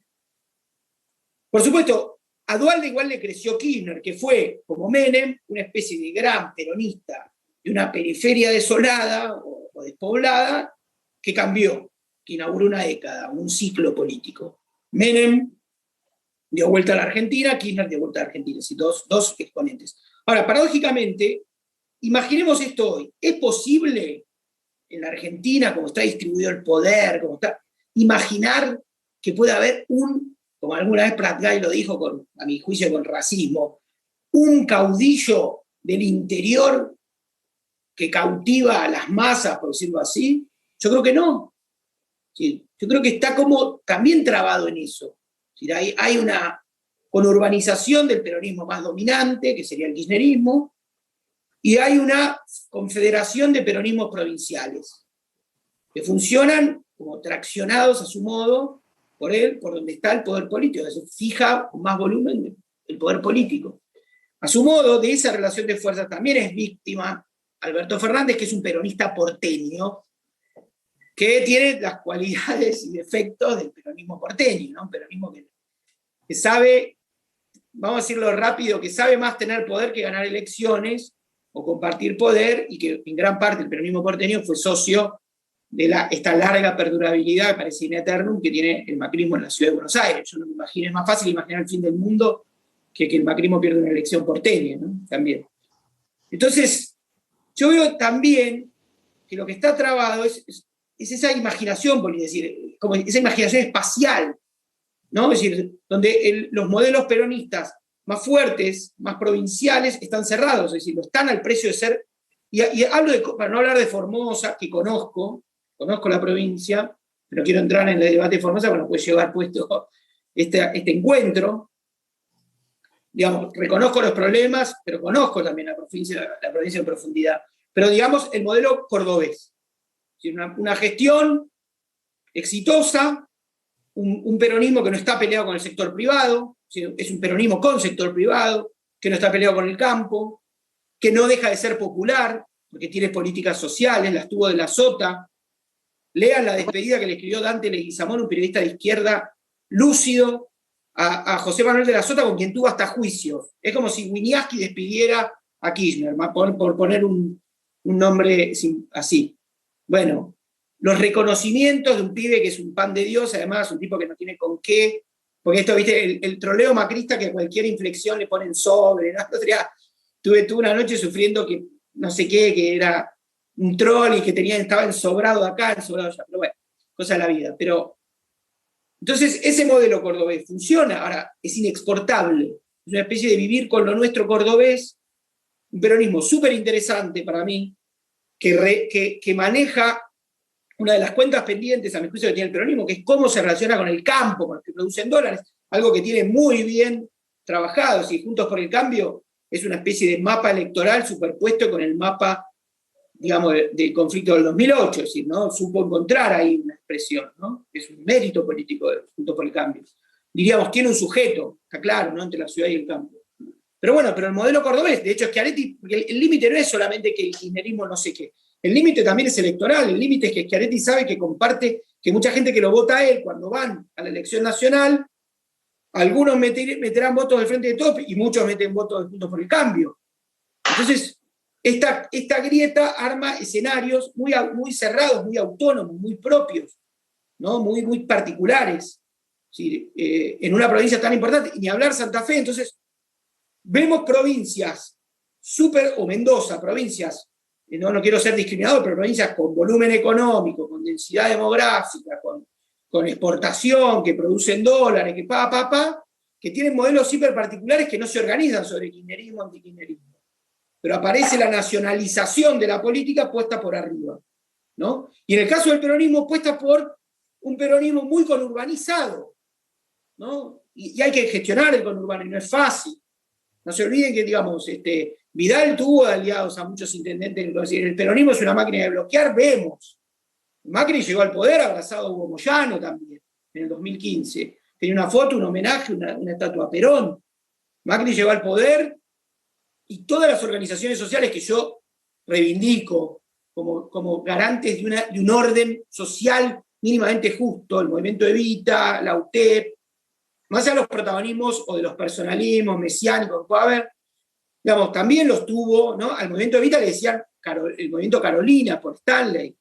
Por supuesto, a Duhalde igual le creció Kirchner, que fue, como Menem, una especie de gran peronista de una periferia desolada o despoblada, que cambió, que inauguró una década, un ciclo político. Menem dio vuelta a la Argentina, Kirchner dio vuelta a la Argentina, así, dos exponentes. Ahora, paradójicamente, imaginemos esto hoy. ¿Es posible en la Argentina, como está distribuido el poder, imaginar que pueda haber como alguna vez Pratgay lo dijo, a mi juicio, con racismo, un caudillo del interior que cautiva a las masas, por decirlo así? Yo creo que no. Sí, yo creo que está como también trabado en eso. Sí, hay una conurbanización del peronismo más dominante, que sería el kirchnerismo, y hay una confederación de peronismos provinciales, que funcionan como traccionados a su modo por donde está el poder político, se fija con más volumen el poder político. A su modo, de esa relación de fuerzas también es víctima Alberto Fernández, que es un peronista porteño, que tiene las cualidades y defectos del peronismo porteño, ¿no? Un peronismo que sabe, vamos a decirlo rápido, que sabe más tener poder que ganar elecciones, o compartir poder, y que en gran parte el peronismo porteño fue socio de esta larga perdurabilidad, que parece in eternum, que tiene el macrismo en la ciudad de Buenos Aires. Yo no me imagino, es más fácil imaginar el fin del mundo que el macrismo pierda una elección porteña, ¿no? También. Entonces, yo veo también que lo que está trabado es esa imaginación, por decir, como esa imaginación espacial, ¿no? Es decir, donde los modelos peronistas más fuertes, más provinciales, están cerrados, es decir, están al precio de ser. Y hablo para no hablar de Formosa, que conozco la provincia, pero quiero entrar en el debate de Formosa, bueno, puede llevar puesto este encuentro. Digamos, reconozco los problemas, pero conozco también la provincia en profundidad. Pero digamos, el modelo cordobés. Una gestión exitosa, un peronismo que no está peleado con el sector privado, es un peronismo con sector privado, que no está peleado con el campo, que no deja de ser popular, porque tiene políticas sociales, las tuvo de la Sota. Lean la despedida que le escribió Dante Leguizamón, un periodista de izquierda lúcido, a José Manuel de la Sota, con quien tuvo hasta juicio. Es como si Wieniawski despidiera a Kirchner, por poner un nombre así. Bueno, los reconocimientos de un pibe que es un pan de Dios, además un tipo que no tiene con qué, porque esto, viste, el troleo macrista que a cualquier inflexión le ponen sobre, ¿no? Tuve una noche sufriendo que no sé qué, que era un troll y que estaba ensobrado acá, ensobrado allá, pero bueno, cosa de la vida. Pero entonces ese modelo cordobés funciona, ahora es inexportable, es una especie de vivir con lo nuestro cordobés, un peronismo súper interesante para mí, que maneja una de las cuentas pendientes, a mi juicio, que tiene el peronismo, que es cómo se relaciona con el campo, con los que producen dólares, algo que tiene muy bien trabajado. Si Juntos por el Cambio es una especie de mapa electoral superpuesto con el mapa, digamos, del conflicto del 2008, es decir, ¿no? Supo encontrar ahí una expresión, ¿no? Es un mérito político de Juntos por el Cambio. Diríamos, tiene un sujeto, está claro, ¿no? Entre la ciudad y el campo. Pero bueno, pero el modelo cordobés, de hecho, Schiaretti, porque el límite no es solamente que el kirchnerismo no sé qué, el límite también es electoral, el límite es que Schiaretti sabe que comparte, que mucha gente que lo vota a él cuando van a la elección nacional, algunos meterán votos del Frente de Todos y muchos meten votos de Juntos por el Cambio. Entonces, esta grieta arma escenarios muy cerrados, muy autónomos, muy propios, ¿no? Muy particulares. ¿Sí? En una provincia tan importante, y ni hablar Santa Fe. Entonces, vemos provincias o Mendoza, provincias, no quiero ser discriminador, pero provincias con volumen económico, con densidad demográfica, con exportación, que producen dólares, que tienen modelos hiper particulares que no se organizan sobre kirchnerismo, antikirchnerismo. Pero aparece la nacionalización de la política puesta por arriba, ¿no? Y en el caso del peronismo, puesta por un peronismo muy conurbanizado, ¿no? Y hay que gestionar el conurbano, y no es fácil. No se olviden que, digamos, Vidal tuvo aliados a muchos intendentes, el peronismo es una máquina de bloquear, vemos. Macri llegó al poder abrazado a Hugo Moyano también, en el 2015. Tenía una foto, un homenaje, una estatua a Perón. Macri llegó al poder y todas las organizaciones sociales que yo reivindico como garantes de un orden social mínimamente justo, el movimiento Evita, la UTEP, más allá de los protagonismos o de los personalismos mesiánicos que pueda haber, digamos, también los tuvo, ¿no? Al movimiento Evita le decían el movimiento Carolina por Stanley,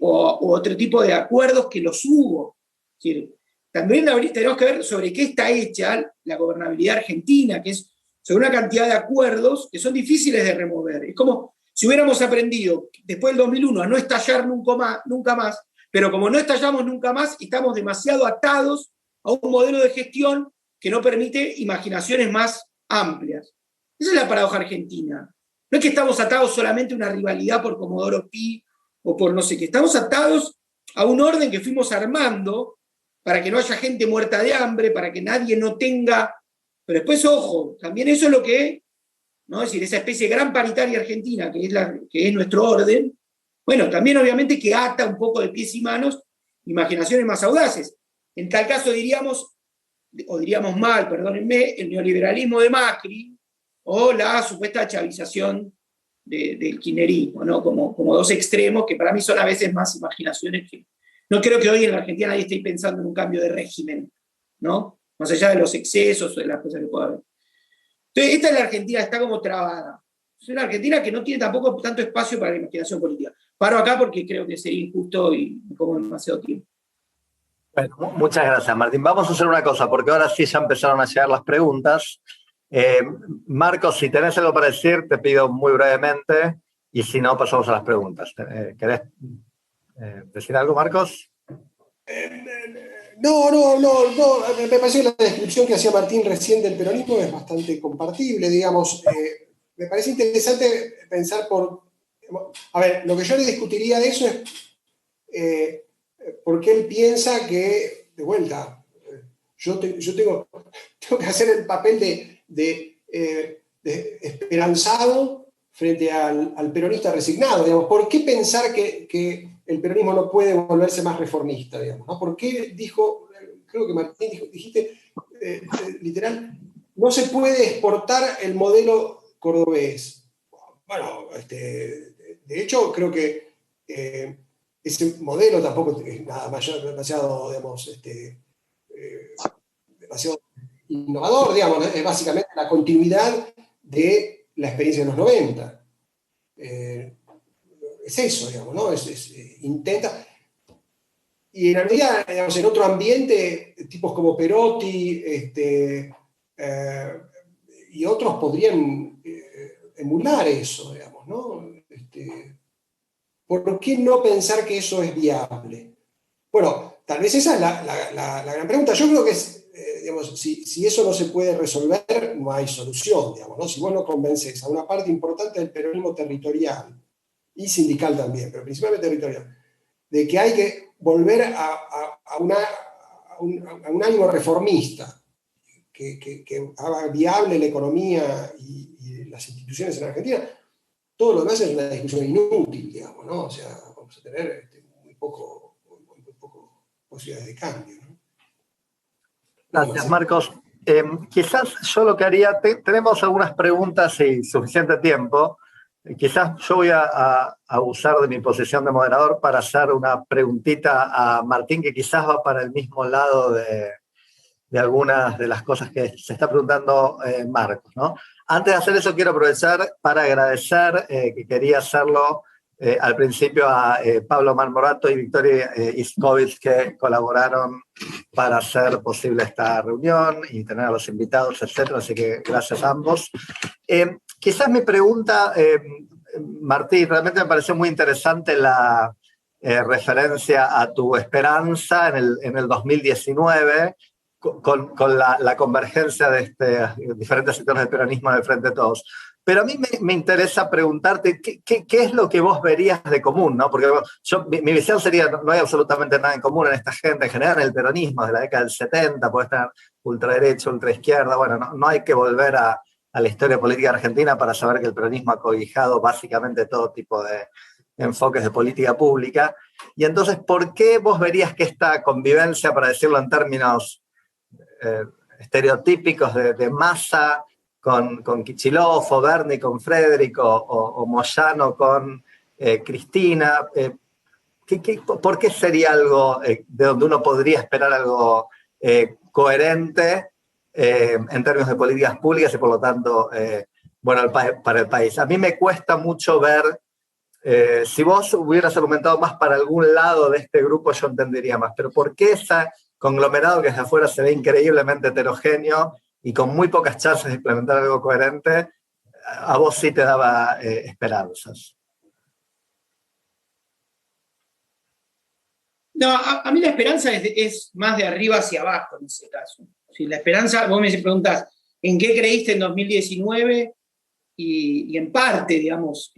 o otro tipo de acuerdos que los hubo. Es decir, también tenemos que ver sobre qué está hecha la gobernabilidad argentina, que es sobre una cantidad de acuerdos que son difíciles de remover. Es como si hubiéramos aprendido después del 2001 a no estallar nunca más, pero como no estallamos nunca más, estamos demasiado atados a un modelo de gestión que no permite imaginaciones más amplias. Esa es la paradoja argentina. No es que estamos atados solamente a una rivalidad por Comodoro Pi o por no sé qué. Estamos atados a un orden que fuimos armando para que no haya gente muerta de hambre, para que nadie no tenga. Pero después, ojo, también eso es lo que, ¿no? Es decir, esa especie de gran paritaria argentina, que es nuestro orden, bueno, también obviamente que ata un poco de pies y manos imaginaciones más audaces. En tal caso diríamos mal, perdónenme, el neoliberalismo de Macri o la supuesta chavización del kirchnerismo, ¿no? Como dos extremos que para mí son a veces más imaginaciones que. No creo que hoy en la Argentina nadie esté pensando en un cambio de régimen, ¿no? Más allá de los excesos o de las cosas que pueda haber. Entonces, esta es la Argentina, está como trabada. Es una Argentina que no tiene tampoco tanto espacio para la imaginación política. Paro acá porque creo que sería injusto y me como demasiado tiempo. Bueno, muchas gracias, Martín. Vamos a hacer una cosa, porque ahora sí ya empezaron a llegar las preguntas. Marcos, si tenés algo para decir, te pido muy brevemente, y si no, pasamos a las preguntas. ¿Querés decir algo, Marcos? No. Me parece que la descripción que hacía Martín recién del peronismo es bastante compartible, digamos. Me parece interesante pensar A ver, lo que yo le discutiría de eso es por qué él piensa que, de vuelta, yo tengo que hacer el papel de esperanzado frente al peronista resignado, digamos. ¿Por qué pensar que el peronismo no puede volverse más reformista, digamos, ¿no? ¿Por qué creo que Martín dijiste, literal, no se puede exportar el modelo cordobés? Bueno, de hecho, creo que ese modelo tampoco es nada demasiado, digamos, demasiado innovador, digamos, ¿no? Es básicamente la continuidad de la experiencia de los 90. Es eso, digamos, ¿no? Intenta. Y en realidad, digamos, en otro ambiente, tipos como Perotti y otros podrían emular eso, digamos, ¿no? ¿Por qué no pensar que eso es viable? Bueno, tal vez esa es la gran pregunta. Yo creo que digamos, si eso no se puede resolver, no hay solución, digamos, ¿no? Si vos no convences a una parte importante del peronismo territorial, y sindical también, pero principalmente territorial, de que hay que volver a un ánimo reformista que haga viable la economía y las instituciones en Argentina, todo lo demás es una discusión inútil, digamos, ¿no? O sea, vamos a tener muy poco posibilidades de cambio, ¿no? Gracias, Marcos. Quizás yo lo que haría, tenemos algunas preguntas y suficiente tiempo. Quizás yo voy a usar de mi posición de moderador para hacer una preguntita a Martín, que quizás va para el mismo lado de algunas de las cosas que se está preguntando Marcos, ¿no? Antes de hacer eso, quiero aprovechar para agradecer, que quería hacerlo al principio, a Pablo Marmorato y Victoria Iskovich, que colaboraron para hacer posible esta reunión y tener a los invitados, etcétera. Así que gracias a ambos. Quizás mi pregunta, Martín, realmente me pareció muy interesante la referencia a tu esperanza en el 2019, con la convergencia de diferentes sectores del peronismo en el Frente de Todos. Pero a mí me interesa preguntarte qué es lo que vos verías de común, ¿no? Porque mi visión sería, no hay absolutamente nada en común en esta gente, en general en el peronismo de la década del 70, puede estar ultraderecha, ultraizquierda, bueno, no hay que volver a la historia política argentina para saber que el peronismo ha cobijado básicamente todo tipo de enfoques de política pública. Y entonces, ¿por qué vos verías que esta convivencia, para decirlo en términos estereotípicos de Massa con Kicillof, o Bernie con Federico, o Moyano con Cristina, ¿por qué sería algo de donde uno podría esperar algo coherente en términos de políticas públicas y por lo tanto bueno para el país? A mí me cuesta mucho ver, si vos hubieras argumentado más para algún lado de este grupo, yo entendería más, pero ¿por qué ese conglomerado que desde afuera se ve increíblemente heterogéneo y con muy pocas chances de implementar algo coherente, a vos sí te daba esperanzas? No, a mí la esperanza es más de arriba hacia abajo en ese caso. Si la esperanza, vos me preguntás, ¿en qué creíste en 2019? Y en parte, digamos,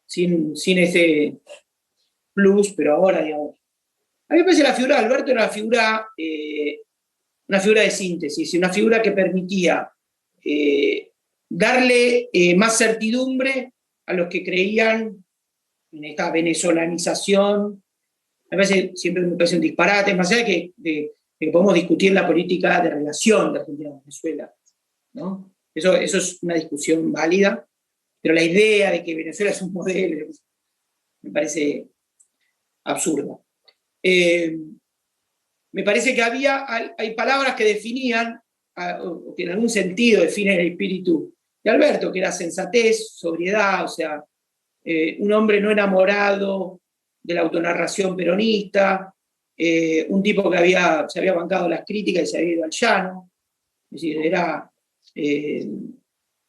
sin ese plus, pero ahora, digamos. A mí me parece que la figura de Alberto era una figura de síntesis, una figura que permitía darle más certidumbre a los que creían en esta venezolanización. Siempre me parece un disparate, más allá de que podemos discutir la política de relación de Argentina con Venezuela, ¿no? Eso es una discusión válida, pero la idea de que Venezuela es un modelo me parece absurda. Me parece que hay palabras que definían, o que en algún sentido definen el espíritu de Alberto, que era sensatez, sobriedad, o sea, un hombre no enamorado de la autonarración peronista, un tipo que se había bancado las críticas y se había ido al llano, es decir, era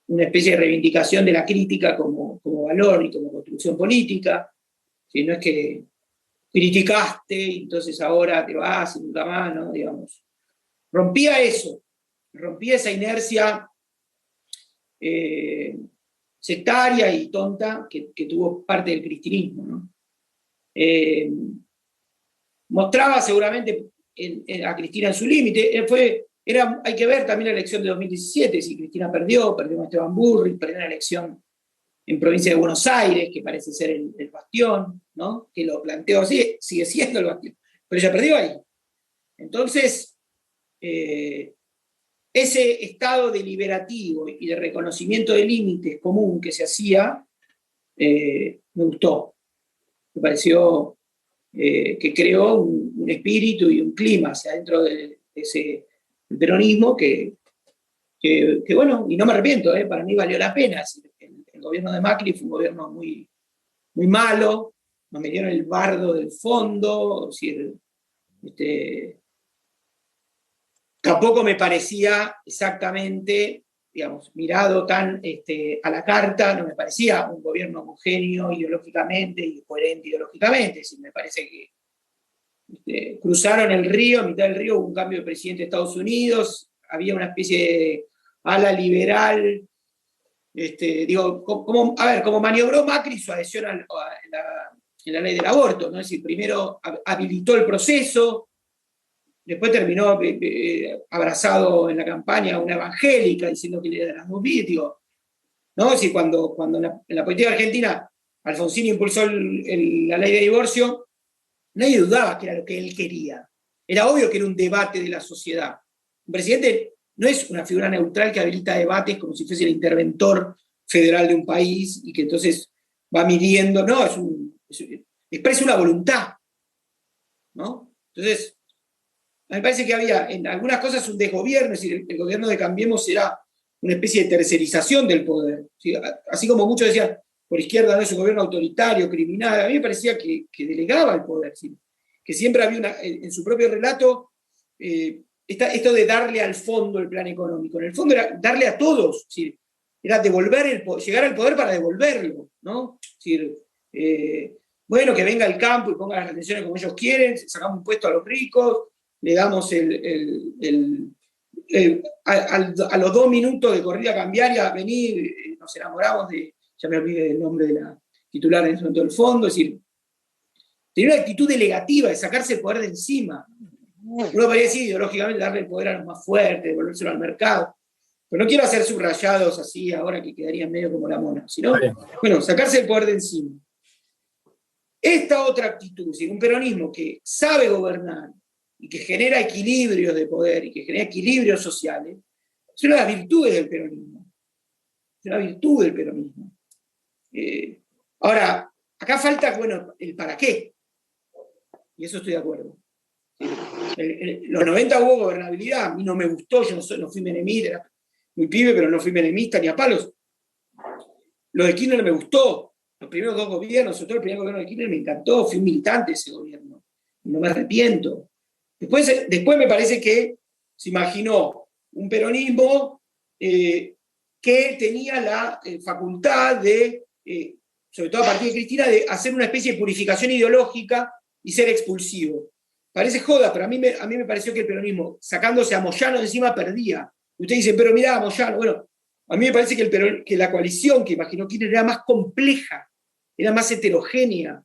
una especie de reivindicación de la crítica como valor y como construcción política, si no es que criticaste y entonces ahora te vas y nunca más, ¿no? Digamos. Rompía eso, rompía esa inercia sectaria y tonta que tuvo parte del cristianismo, ¿no? Mostraba seguramente a Cristina en su límite. Hay que ver también la elección de 2017, si Cristina perdió a Esteban Burri, perdió la elección en provincia de Buenos Aires, que parece ser el bastión, ¿no? Que lo planteó así, sigue siendo el bastión, pero ella perdió ahí. Entonces, ese estado deliberativo y de reconocimiento de límites común que se hacía, me gustó. Me pareció que creó un espíritu y un clima hacia dentro de ese peronismo que bueno, y no me arrepiento, para mí valió la pena. El gobierno de Macri fue un gobierno muy, muy malo, nos metieron el bardo del fondo, es decir, tampoco me parecía exactamente, digamos, mirado tan a la carta, no me parecía un gobierno homogéneo ideológicamente y coherente ideológicamente, es decir, me parece que cruzaron el río, a mitad del río hubo un cambio de presidente de Estados Unidos, había una especie de ala liberal, como maniobró Macri su adhesión en la ley del aborto, ¿no? Es decir, primero habilitó el proceso, después terminó abrazado en la campaña a una evangélica diciendo que le era de las dos vías, ¿no? Es decir, cuando en la política argentina Alfonsín impulsó la ley de divorcio, nadie dudaba que era lo que él quería. Era obvio que era un debate de la sociedad. Un presidente no es una figura neutral que habilita debates como si fuese el interventor federal de un país y que entonces va midiendo, no, expresa una voluntad, ¿no? Entonces, me parece que había en algunas cosas un desgobierno, es decir, el gobierno de Cambiemos era una especie de tercerización del poder. ¿Sí? Así como muchos decían, por izquierda no es un gobierno autoritario, criminal, a mí me parecía que delegaba el poder, ¿sí? Que siempre había en su propio relato esto de darle al fondo el plan económico. En el fondo era darle a todos, ¿sí? Era llegar al poder para devolverlo, ¿no? Es decir, bueno, que venga el campo y ponga las retenciones como ellos quieren, sacamos un impuesto a los ricos, le damos a los 2 minutos de corrida cambiaria, venir, nos enamoramos ya me olvidé del nombre de la titular en ese momento del fondo, es decir, tenía una actitud delegativa de sacarse el poder de encima. Uno podría decir ideológicamente darle el poder a los más fuertes, devolvérselo al mercado, pero no quiero hacer subrayados así ahora que quedarían medio como la mona, sino, bueno, sacarse el poder de encima. Esta otra actitud, un peronismo que sabe gobernar, y que genera equilibrios de poder y que genera equilibrios sociales, es una de las virtudes del peronismo. Es una virtud del peronismo. Ahora, acá falta, bueno, el para qué. Y eso estoy de acuerdo. Los 90 hubo gobernabilidad, a mí no me gustó, yo no fui menemista, era muy pibe, pero no fui menemista ni a palos. Lo de Kirchner me gustó. Los primeros 2 gobiernos, sobre todo el primer gobierno de Kirchner me encantó, fui un militante de ese gobierno. No me arrepiento. Después me parece que se imaginó un peronismo que tenía la facultad de, sobre todo a partir de Cristina, de hacer una especie de purificación ideológica y ser expulsivo. Parece joda, pero a mí me pareció que el peronismo, sacándose a Moyano de encima, perdía. Usted dice, pero mirá, Moyano, bueno, a mí me parece que la coalición que imaginó Kirchner era más compleja, era más heterogénea,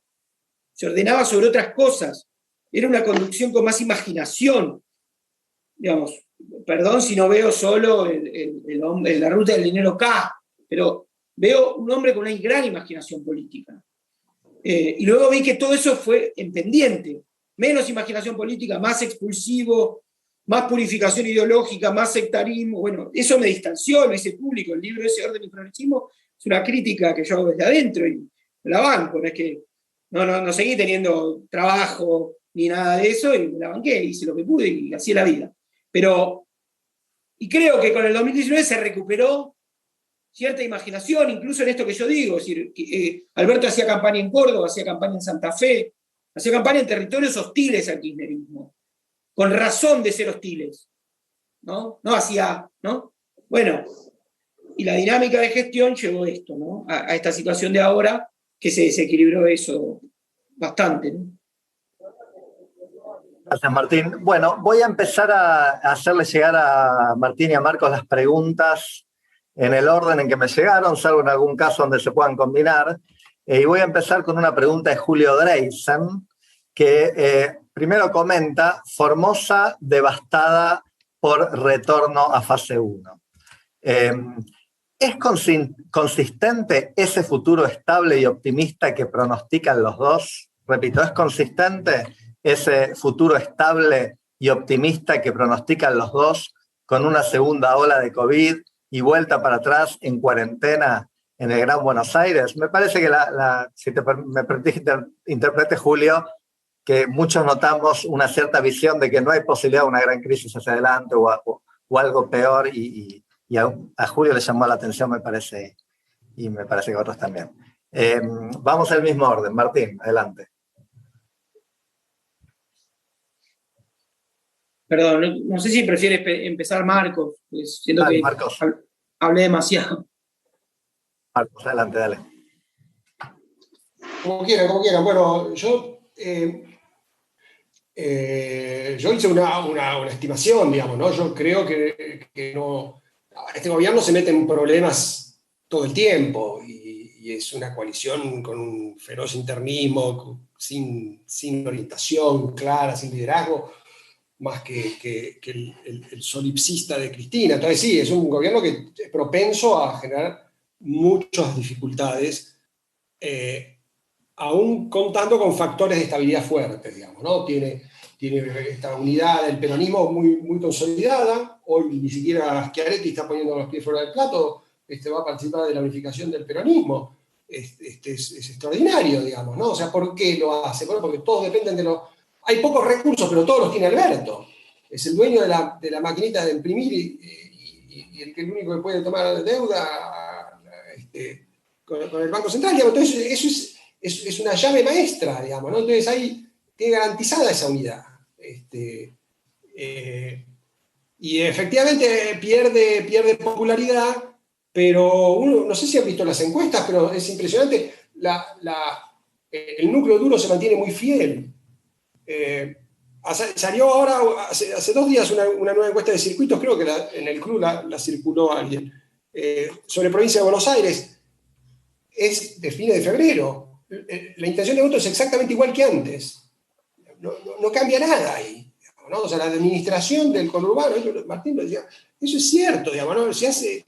se ordenaba sobre otras cosas. Era una conducción con más imaginación. Digamos, perdón si no veo solo la ruta del dinero K, pero veo un hombre con una gran imaginación política. Y luego vi que todo eso fue en pendiente. Menos imaginación política, más expulsivo, más purificación ideológica, más sectarismo. Bueno, eso me distanció, lo hice público. El libro ese, Orden y Progresismo, es una crítica que yo hago desde adentro y la banco. No es que no seguí teniendo trabajo ni nada de eso, y me la banqué, hice lo que pude y así es la vida. Y creo que con el 2019 se recuperó cierta imaginación, incluso en esto que yo digo. Es decir, Alberto hacía campaña en Córdoba, hacía campaña en Santa Fe, hacía campaña en territorios hostiles al kirchnerismo, con razón de ser hostiles, ¿no? No hacía, ¿no? Bueno, y la dinámica de gestión llevó esto, ¿no? A esta situación de ahora, que se desequilibró eso bastante, ¿no? Gracias, Martín. Bueno, voy a empezar a hacerle llegar a Martín y a Marcos las preguntas en el orden en que me llegaron, salvo en algún caso donde se puedan combinar. Y voy a empezar con una pregunta de Julio Dreisen, que primero comenta: Formosa devastada por retorno a fase 1. ¿Es consistente ese futuro estable y optimista que pronostican los dos? Repito, ¿es consistente ese futuro estable y optimista que pronostican los dos con una segunda ola de COVID y vuelta para atrás en cuarentena en el Gran Buenos Aires? Me parece que, si me interprete, Julio, que muchos notamos una cierta visión de que no hay posibilidad de una gran crisis hacia adelante o algo peor, y a Julio le llamó la atención, me parece, y me parece que a otros también. Vamos al mismo orden. Martín, adelante. Perdón, no sé si prefieres empezar Marcos, pues siento que Marcos. Hablé demasiado. Marcos, adelante, dale. Como quieran. Bueno, yo hice una estimación, digamos, ¿no? Yo creo que no. Este gobierno se mete en problemas todo el tiempo y es una coalición con un feroz internismo, sin orientación clara, sin liderazgo, más que el solipsista de Cristina. Entonces sí, es un gobierno que es propenso a generar muchas dificultades, aún contando con factores de estabilidad fuertes, digamos, ¿no? Tiene esta unidad del peronismo muy consolidada. Hoy ni siquiera Schiaretti está poniendo los pies fuera del plato, va a participar de la unificación del peronismo. Es extraordinario, digamos, ¿no? O sea, ¿por qué lo hace? Bueno, porque todos dependen de los... Hay pocos recursos, pero todos los tiene Alberto. Es el dueño de la maquinita de imprimir y el único que puede tomar deuda con el Banco Central, digamos. Entonces, eso es una llave maestra, digamos, ¿no? Entonces ahí tiene garantizada esa unidad. Y efectivamente pierde popularidad, pero uno, no sé si han visto las encuestas, pero es impresionante, el núcleo duro se mantiene muy fiel. Salió ahora, hace 2 días, una nueva encuesta de circuitos, creo que en el club la circuló alguien, sobre provincia de Buenos Aires. Es de fines de febrero. La intención de voto es exactamente igual que antes. No cambia nada ahí, ¿no? O sea, la administración del conurbano, Martín lo decía, eso es cierto, digamos, ¿no? Se hace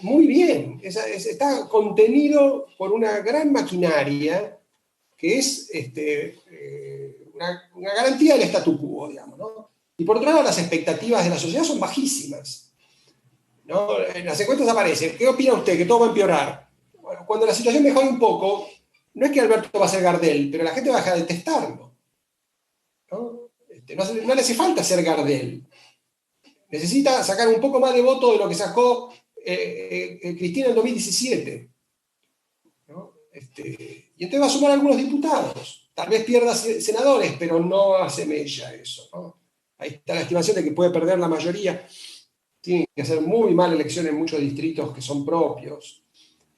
muy bien. Está contenido por una gran maquinaria que es una garantía del statu quo, digamos, ¿no? Y por otro lado, las expectativas de la sociedad son bajísimas, ¿no? En las encuestas aparece: ¿qué opina usted? ¿Que todo va a empeorar? Bueno, cuando la situación mejore un poco, no es que Alberto va a ser Gardel, pero la gente va a dejar de detestarlo, ¿no? No le hace falta ser Gardel. Necesita sacar un poco más de voto de lo que sacó Cristina en 2017, ¿no? Y entonces va a sumar algunos diputados. Tal vez pierda senadores, pero no asemella eso, ¿no? Ahí está la estimación de que puede perder la mayoría. Tiene que hacer muy mala elección en muchos distritos que son propios,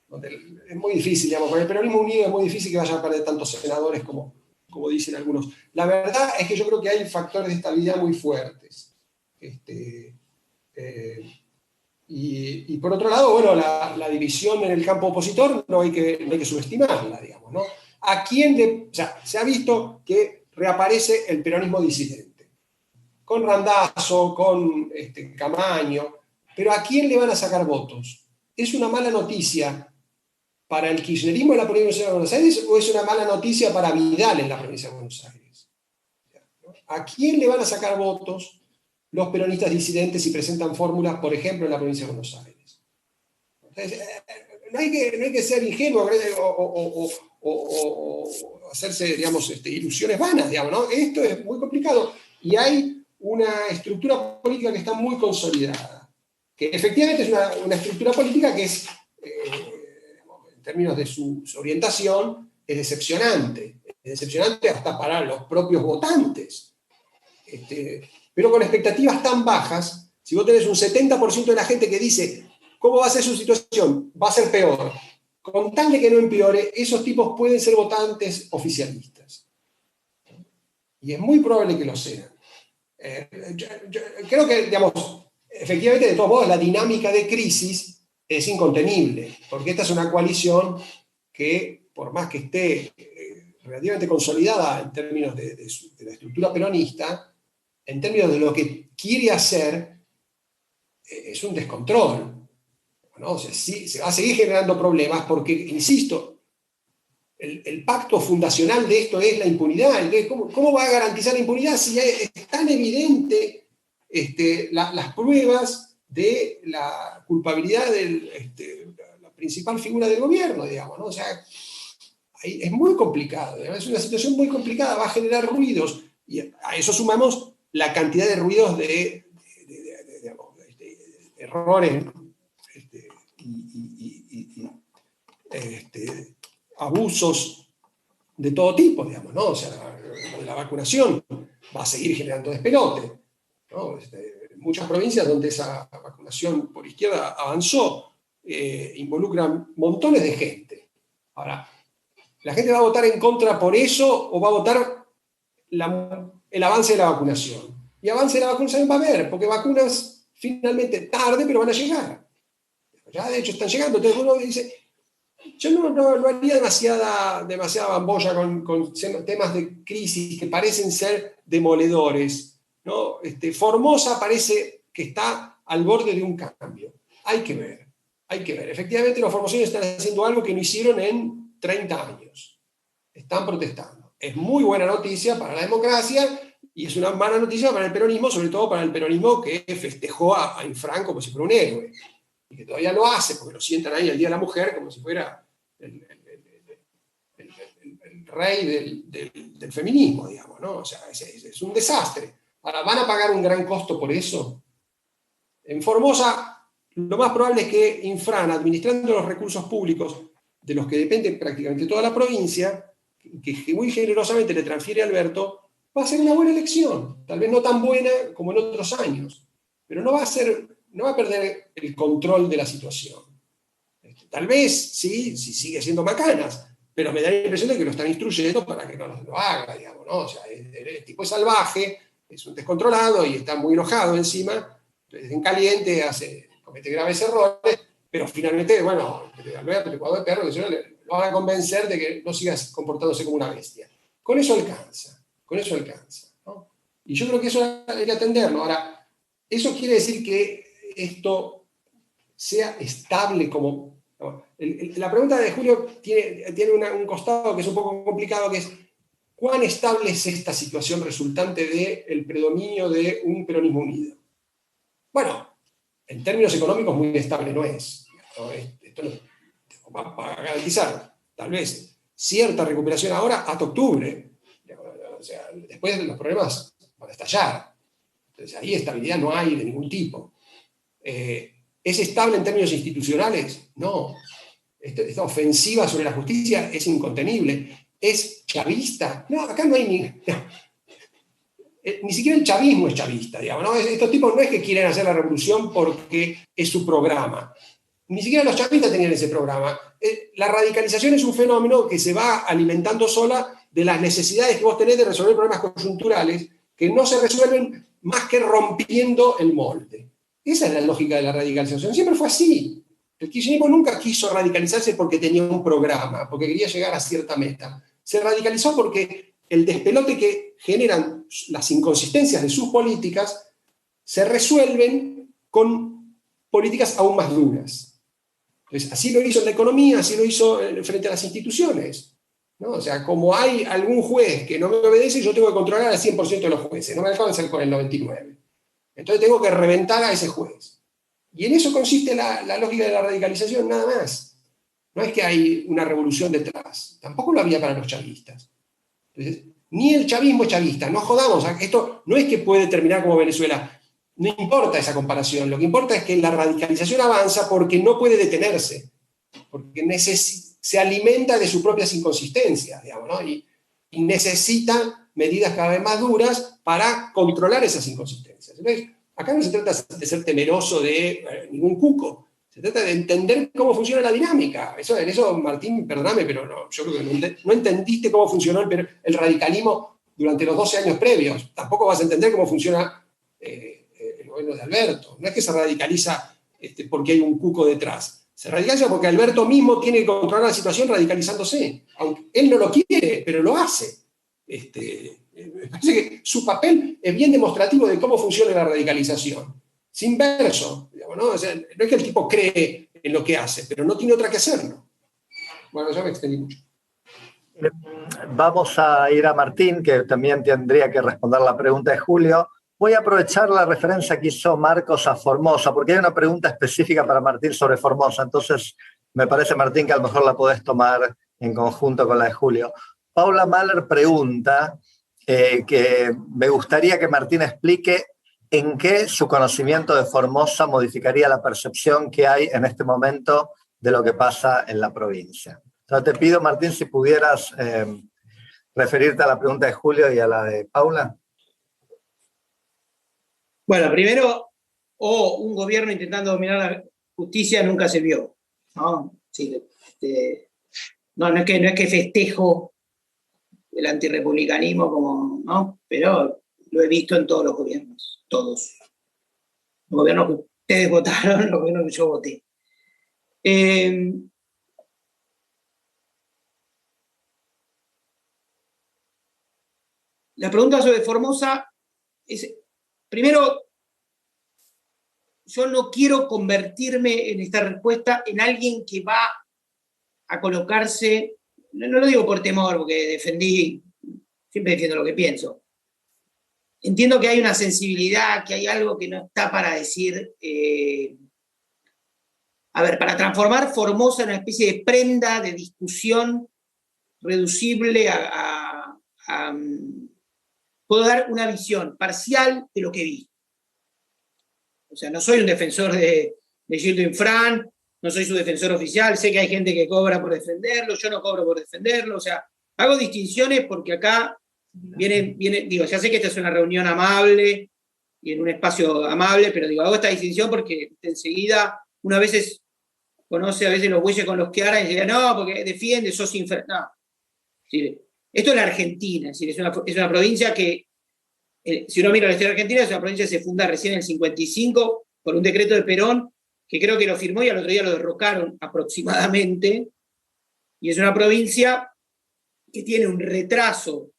donde es muy difícil, digamos, con el peronismo unido es muy difícil que vaya a perder tantos senadores como dicen algunos. La verdad es que yo creo que hay factores de estabilidad muy fuertes. Y por otro lado, bueno, la división en el campo opositor no hay que subestimarla, digamos, ¿no? O sea, se ha visto que reaparece el peronismo disidente, con Randazzo, con Camaño, pero ¿a quién le van a sacar votos? ¿Es una mala noticia para el kirchnerismo en la provincia de Buenos Aires o es una mala noticia para Vidal en la provincia de Buenos Aires? ¿A quién le van a sacar votos los peronistas disidentes si presentan fórmulas, por ejemplo, en la provincia de Buenos Aires? Entonces, no hay que ser ingenuo o hacerse, digamos, ilusiones vanas, digamos, ¿no? Esto es muy complicado y hay una estructura política que está muy consolidada, que efectivamente es una estructura política que es en términos de su orientación, es decepcionante. Es decepcionante hasta para los propios votantes. Pero con expectativas tan bajas, si vos tenés un 70% de la gente que dice cómo va a ser su situación, va a ser peor, con tal de que no empeore, esos tipos pueden ser votantes oficialistas. Y es muy probable que lo sean. Yo creo que, digamos, efectivamente, de todos modos, la dinámica de crisis es incontenible, porque esta es una coalición que, por más que esté relativamente consolidada en términos de la estructura peronista, en términos de lo que quiere hacer, es un descontrol, ¿no? O sea, sí, se va a seguir generando problemas porque, insisto, el pacto fundacional de esto es la impunidad. ¿Cómo va a garantizar la impunidad si es tan evidente las pruebas de la culpabilidad de la principal figura del gobierno, digamos, ¿no? O sea, es muy complicado, es una situación muy complicada, va a generar ruidos, y a eso sumamos la cantidad de ruidos de errores abusos de todo tipo, digamos, ¿no? O sea, la vacunación va a seguir generando despelote, ¿no? En muchas provincias donde esa vacunación por izquierda avanzó, involucran montones de gente. Ahora, ¿la gente va a votar en contra por eso o va a votar el avance de la vacunación? Y avance de la vacunación va a haber, porque vacunas finalmente tarde, pero van a llegar. Ya de hecho están llegando. Entonces uno dice, yo no haría demasiada bambolla con temas de crisis que parecen ser demoledores, ¿no? Formosa parece que está al borde de un cambio. Hay que ver. Efectivamente, los formoseños están haciendo algo que no hicieron en 30 años. Están protestando. Es muy buena noticia para la democracia y es una mala noticia para el peronismo, sobre todo para el peronismo que festejó a Infran como si fuera un héroe. Y que todavía lo hace, porque lo sientan ahí el Día de la Mujer como si fuera el rey del feminismo, digamos, ¿no? O sea, es un desastre. Ahora, ¿van a pagar un gran costo por eso? En Formosa, lo más probable es que Infran, administrando los recursos públicos de los que depende prácticamente toda la provincia, que muy generosamente le transfiere a Alberto, va a ser una buena elección. Tal vez no tan buena como en otros años, pero no va a perder el control de la situación. Tal vez, sí, sigue siendo macanas, pero me da la impresión de que lo están instruyendo para que no lo haga, digamos, ¿no? O sea, el tipo es salvaje, es un descontrolado y está muy enojado encima, en caliente, comete graves errores, pero finalmente, bueno, Alberto, el Ecuador de perro, lo van a convencer de que no sigas comportándose como una bestia. Con eso alcanza, ¿no? Y yo creo que eso hay que atenderlo. Ahora, eso quiere decir que esto sea estable como... La pregunta de Julio tiene un costado que es un poco complicado, que es ¿cuán estable es esta situación resultante del predominio de un peronismo unido? Bueno, en términos económicos muy estable no es. Esto no va a garantizar tal vez cierta recuperación ahora hasta octubre. O sea, después los problemas van a estallar. Entonces ahí estabilidad no hay de ningún tipo. ¿Es estable en términos institucionales? No. Esta ofensiva sobre la justicia es incontenible. ¿Es chavista? No, acá no hay ni siquiera el chavismo es chavista, digamos, ¿no? Estos tipos no es que quieren hacer la revolución porque es su programa. Ni siquiera los chavistas tenían ese programa. La radicalización es un fenómeno que se va alimentando sola de las necesidades que vos tenés de resolver problemas coyunturales que no se resuelven más que rompiendo el molde. Esa es la lógica de la radicalización. Siempre fue así. El kirchnerismo nunca quiso radicalizarse porque tenía un programa, porque quería llegar a cierta meta. Se radicalizó porque el despelote que generan las inconsistencias de sus políticas se resuelven con políticas aún más duras. Entonces, así lo hizo en la economía, así lo hizo frente a las instituciones, ¿no? O sea, como hay algún juez que no me obedece, yo tengo que controlar al 100% de los jueces, no me alcanza con el 99%. Entonces tengo que reventar a ese juez. Y en eso consiste la lógica de la radicalización, nada más. No es que hay una revolución detrás, tampoco lo había para los chavistas. Entonces, ni el chavismo es chavista, no jodamos, esto no es que puede terminar como Venezuela, no importa esa comparación, lo que importa es que la radicalización avanza porque no puede detenerse. porque se alimenta de sus propias inconsistencias, digamos, ¿no? Y necesita medidas cada vez más duras para controlar esas inconsistencias. Entonces, acá no se trata de ser temeroso de ningún cuco, se trata de entender cómo funciona la dinámica. En eso, Martín, perdóname, pero no, yo creo que no entendiste cómo funcionó el radicalismo durante los 12 años previos. Tampoco vas a entender cómo funciona el gobierno de Alberto. No es que se radicaliza porque hay un cuco detrás. Se radicaliza porque Alberto mismo tiene que controlar la situación radicalizándose. Aunque él no lo quiere, pero lo hace. Me parece que su papel es bien demostrativo de cómo funciona la radicalización. Sin verso, digamos, ¿no? O sea, no es que el tipo cree en lo que hace, pero no tiene otra que hacerlo. Bueno, ya me extendí mucho. Vamos a ir a Martín, que también tendría que responder la pregunta de Julio. Voy a aprovechar la referencia que hizo Marcos a Formosa, porque hay una pregunta específica para Martín sobre Formosa. Entonces, me parece, Martín, que a lo mejor la podés tomar en conjunto con la de Julio. Paula Mahler pregunta que me gustaría que Martín explique en qué su conocimiento de Formosa modificaría la percepción que hay en este momento de lo que pasa en la provincia. Entonces te pido, Martín, si pudieras referirte a la pregunta de Julio y a la de Paula. Bueno, primero, un gobierno intentando dominar la justicia nunca se vio, ¿no? Sí, no es que festejo el antirrepublicanismo como, ¿no? Pero lo he visto en todos los gobiernos, todos. Los gobiernos que ustedes votaron, los gobiernos que yo voté. La pregunta sobre Formosa es, primero, yo no quiero convertirme en esta respuesta en alguien que va a colocarse, no lo digo por temor, porque siempre defiendo lo que pienso. Entiendo que hay una sensibilidad, que hay algo que no está para decir, para transformar Formosa en una especie de prenda de discusión reducible puedo dar una visión parcial de lo que vi. O sea, no soy un defensor de Gildo Infran, no soy su defensor oficial, sé que hay gente que cobra por defenderlo, yo no cobro por defenderlo, o sea, hago distinciones porque acá digo, ya sé que esta es una reunión amable y en un espacio amable, pero digo, hago esta distinción porque enseguida una vez conoce a veces los bueyes con los que aran y dice, no, porque defiende, sos infran. No. ¿Sí? Esto es la Argentina, es decir, es una provincia que, si uno mira la historia de Argentina, es una provincia que se funda recién en el 55 por un decreto de Perón, que creo que lo firmó y al otro día lo derrocaron aproximadamente, y es una provincia que tiene un retraso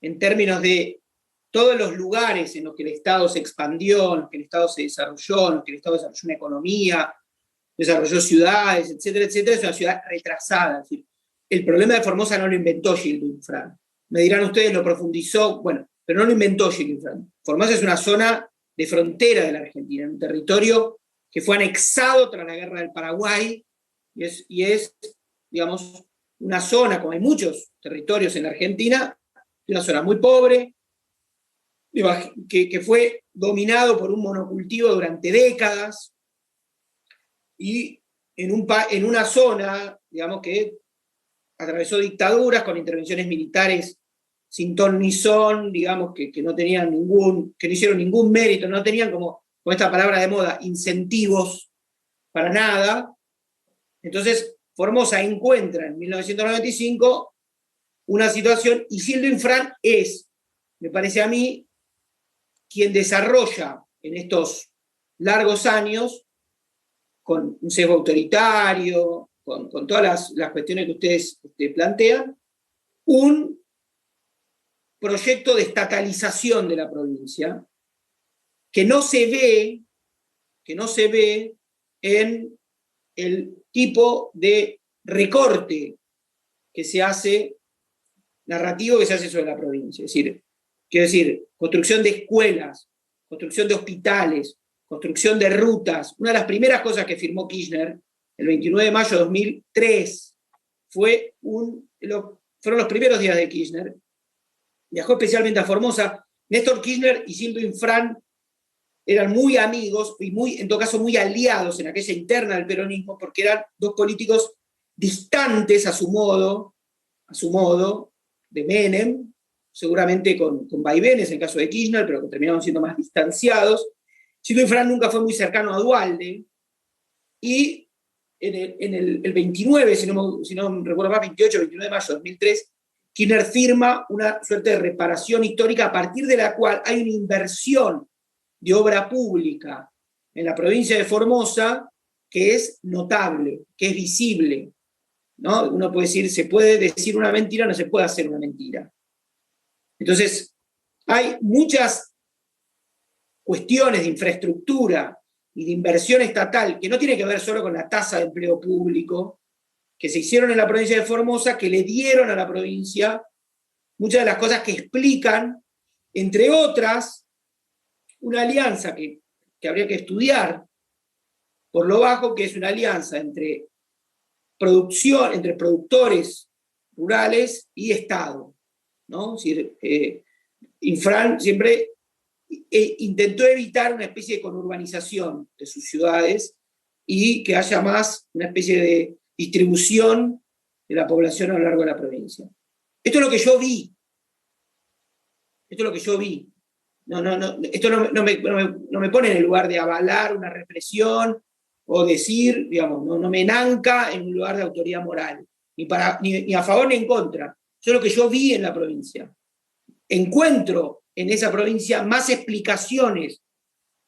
en términos de todos los lugares en los que el Estado se expandió, en los que el Estado se desarrolló, en los que el Estado desarrolló una economía, desarrolló ciudades, etcétera, etcétera, es una ciudad retrasada. Es decir, el problema de Formosa no lo inventó Gildo Infran. Me dirán ustedes, lo profundizó, bueno, pero no lo inventó Gildo Infran. Formosa es una zona de frontera de la Argentina, un territorio que fue anexado tras la guerra del Paraguay, y es, digamos, una zona, como hay muchos territorios en la Argentina, una zona muy pobre, que fue dominado por un monocultivo durante décadas, y en una zona, digamos, que atravesó dictaduras con intervenciones militares sin ton ni son, digamos, que no tenían que no hicieron ningún mérito, no tenían, como con esta palabra de moda, incentivos para nada. Entonces, Formosa encuentra en 1995 una situación, y Gildo Infran es, me parece a mí, quien desarrolla en estos largos años, con un sesgo autoritario, con todas las cuestiones que ustedes plantean, un proyecto de estatalización de la provincia que no se ve en el tipo de recorte que se hace, narrativo que se hace sobre la provincia. Quiero decir, construcción de escuelas, construcción de hospitales, construcción de rutas. Una de las primeras cosas que firmó Kirchner el 29 de mayo de 2003 fueron los primeros días de Kirchner. Viajó especialmente a Formosa. Néstor Kirchner y Gildo Infran eran muy amigos y en todo caso muy aliados en aquella interna del peronismo, porque eran dos políticos distantes a su modo, de Menem, seguramente con vaivenes en el caso de Kirchner, pero que terminaron siendo más distanciados. Sito Infran nunca fue muy cercano a Duhalde, y en el 29, si no recuerdo más, 28, 29 de mayo de 2003, Kirchner firma una suerte de reparación histórica a partir de la cual hay una inversión de obra pública en la provincia de Formosa que es notable, que es visible, ¿no? Uno puede decir, se puede decir una mentira, no se puede hacer una mentira. Entonces, hay muchas cuestiones de infraestructura y de inversión estatal que no tiene que ver solo con la tasa de empleo público, que se hicieron en la provincia de Formosa, que le dieron a la provincia muchas de las cosas que explican, entre otras, una alianza que habría que estudiar por lo bajo, que es una alianza entre productores rurales y Estado, ¿no? Es decir, Infran siempre intentó evitar una especie de conurbanización de sus ciudades y que haya más una especie de distribución de la población a lo largo de la provincia. Esto es lo que yo vi. Esto no me pone en el lugar de avalar una represión o decir, digamos, no me enanca en un lugar de autoridad moral, ni a favor ni en contra. Eso es lo que yo vi en la provincia. Encuentro en esa provincia más explicaciones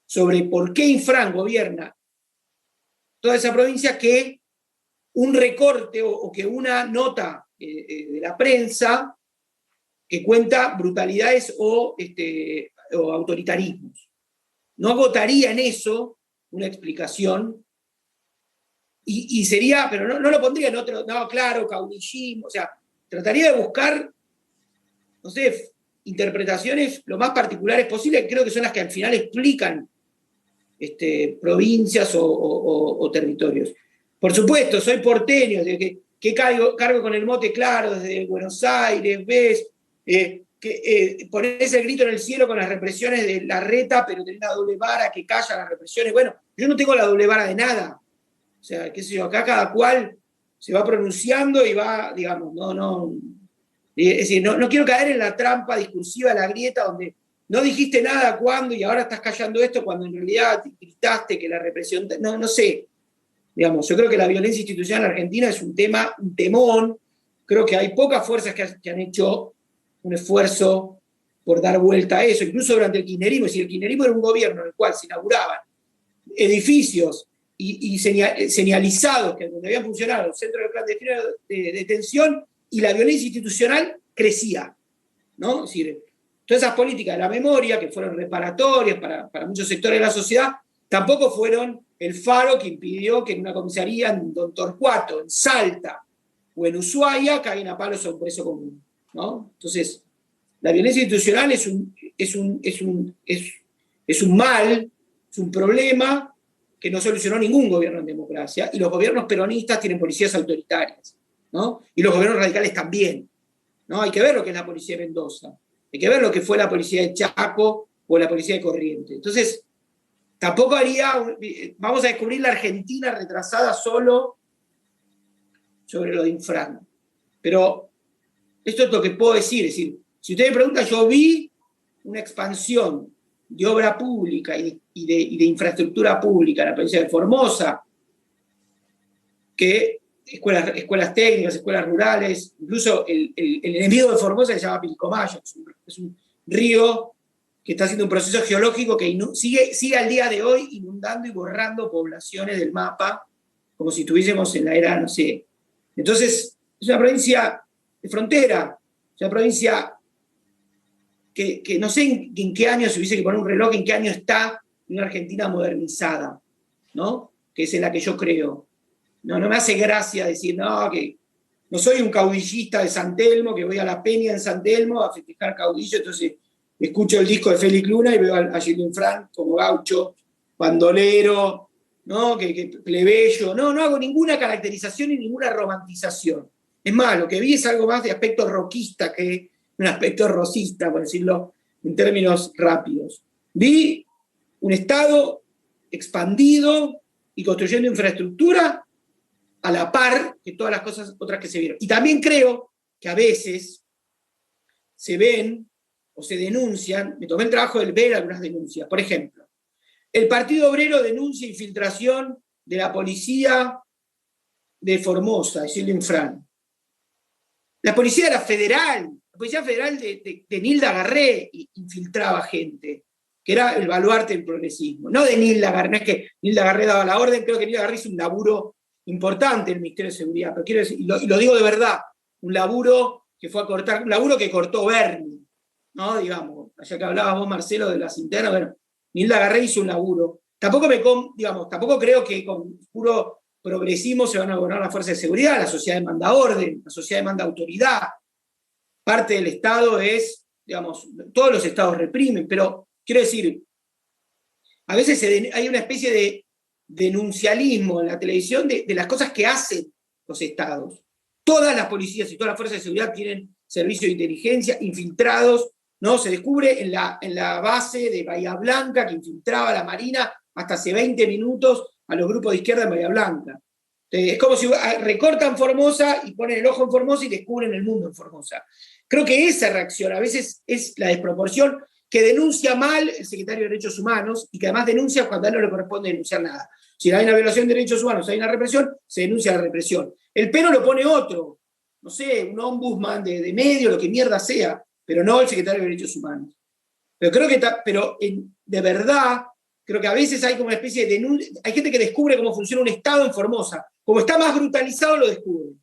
sobre por qué Infran gobierna toda esa provincia que un recorte o que una nota de la prensa que cuenta brutalidades o autoritarismos. No agotaría en eso una explicación y sería, pero no lo pondría en otro, no, claro, caudillismo, o sea, trataría de buscar, no sé, interpretaciones lo más particulares posible, que creo que son las que al final explican provincias o territorios. Por supuesto, soy porteño, que cargo con el mote claro desde Buenos Aires, ves, ponés el grito en el cielo con las represiones de la reta, pero tenés la doble vara que calla las represiones. Bueno, yo no tengo la doble vara de nada. O sea, qué sé yo, acá cada cual se va pronunciando y va, digamos, es decir, no quiero caer en la trampa discursiva, la grieta, donde no dijiste nada cuando y ahora estás callando esto cuando en realidad gritaste que la represión... No sé. Digamos, yo creo que la violencia institucional en Argentina es un temón. Creo que hay pocas fuerzas que han hecho un esfuerzo por dar vuelta a eso, incluso durante el kirchnerismo. Es decir, el kirchnerismo era un gobierno en el cual se inauguraban edificios y señalizados que donde habían funcionado los centros de clandestino de detención, y la violencia institucional crecía, ¿no? Es decir, todas esas políticas de la memoria, que fueron reparatorias para muchos sectores de la sociedad, tampoco fueron el faro que impidió que en una comisaría en Don Torcuato, en Salta o en Ushuaia caigan a palos a un preso común, ¿no? Entonces, la violencia institucional es un mal, es un problema que no solucionó ningún gobierno en democracia, y los gobiernos peronistas tienen policías autoritarias, ¿no? Y los gobiernos radicales también, ¿no? Hay que ver lo que es la policía de Mendoza, hay que ver lo que fue la policía de Chaco o la policía de Corrientes. Entonces, tampoco vamos a descubrir la Argentina retrasada solo sobre lo de Infran. Pero esto es lo que puedo decir. Es decir, si usted me pregunta, yo vi una expansión de obra pública y de infraestructura pública en la provincia de Formosa, que escuelas técnicas, escuelas rurales, incluso el enemigo de Formosa se llama Pilcomayo, es un río que está haciendo un proceso geológico que sigue al día de hoy inundando y borrando poblaciones del mapa, como si estuviésemos en la era, no sé. Entonces, es una provincia de frontera, es una provincia que no sé en qué año, si hubiese que poner un reloj, en qué año está una Argentina modernizada, ¿no? Que es en la que yo creo. No me hace gracia decir, que no soy un caudillista de San Telmo, que voy a la peña en San Telmo a festejar caudillo, entonces escucho el disco de Félix Luna y veo a Gildo Infran como gaucho, bandolero, ¿no? que plebeyo. No hago ninguna caracterización ni ninguna romantización. Es más, lo que vi es algo más de aspecto rockista que un aspecto rosista, por decirlo en términos rápidos. Vi un Estado expandido y construyendo infraestructura a la par que todas las cosas otras que se vieron. Y también creo que a veces se ven o se denuncian, me tomé el trabajo de ver algunas denuncias. Por ejemplo, el Partido Obrero denuncia infiltración de la policía de Formosa, de Silvio Infran. La policía era federal, la policía federal de Nilda Garré infiltraba gente, que era el baluarte del progresismo. No de Nilda Garré, no es que Nilda Garré daba la orden, creo que Nilda Garré hizo un laburo importante en el Ministerio de Seguridad, pero quiero decir, y lo digo de verdad, un laburo que fue a cortar, un laburo que cortó Bernie, ¿no? Digamos, allá que hablabas vos, Marcelo, de las internas, bueno, Nilda Garré hizo un laburo. Tampoco creo que con puro progresismo se van a gobernar las fuerzas de seguridad, la sociedad demanda orden, la sociedad demanda autoridad. Parte del Estado es, digamos, todos los estados reprimen, pero quiero decir, a veces hay una especie de denuncialismo en la televisión de las cosas que hacen los estados. Todas las policías y todas las fuerzas de seguridad tienen servicios de inteligencia infiltrados, ¿no? Se descubre en la base de Bahía Blanca que infiltraba la Marina hasta hace 20 minutos a los grupos de izquierda en Bahía Blanca. Es como si recortan Formosa y ponen el ojo en Formosa y descubren el mundo en Formosa. Creo que esa reacción a veces es la desproporción que denuncia mal el secretario de Derechos Humanos y que además denuncia cuando a él no le corresponde denunciar nada. Si hay una violación de derechos humanos, hay una represión, se denuncia la represión. El pero lo pone otro, no sé, un ombudsman de medio, lo que mierda sea, pero no el secretario de Derechos Humanos. Pero creo que de verdad, creo que a veces hay como una especie de denuncia, hay gente que descubre cómo funciona un Estado en Formosa. Como está más brutalizado, lo descubre.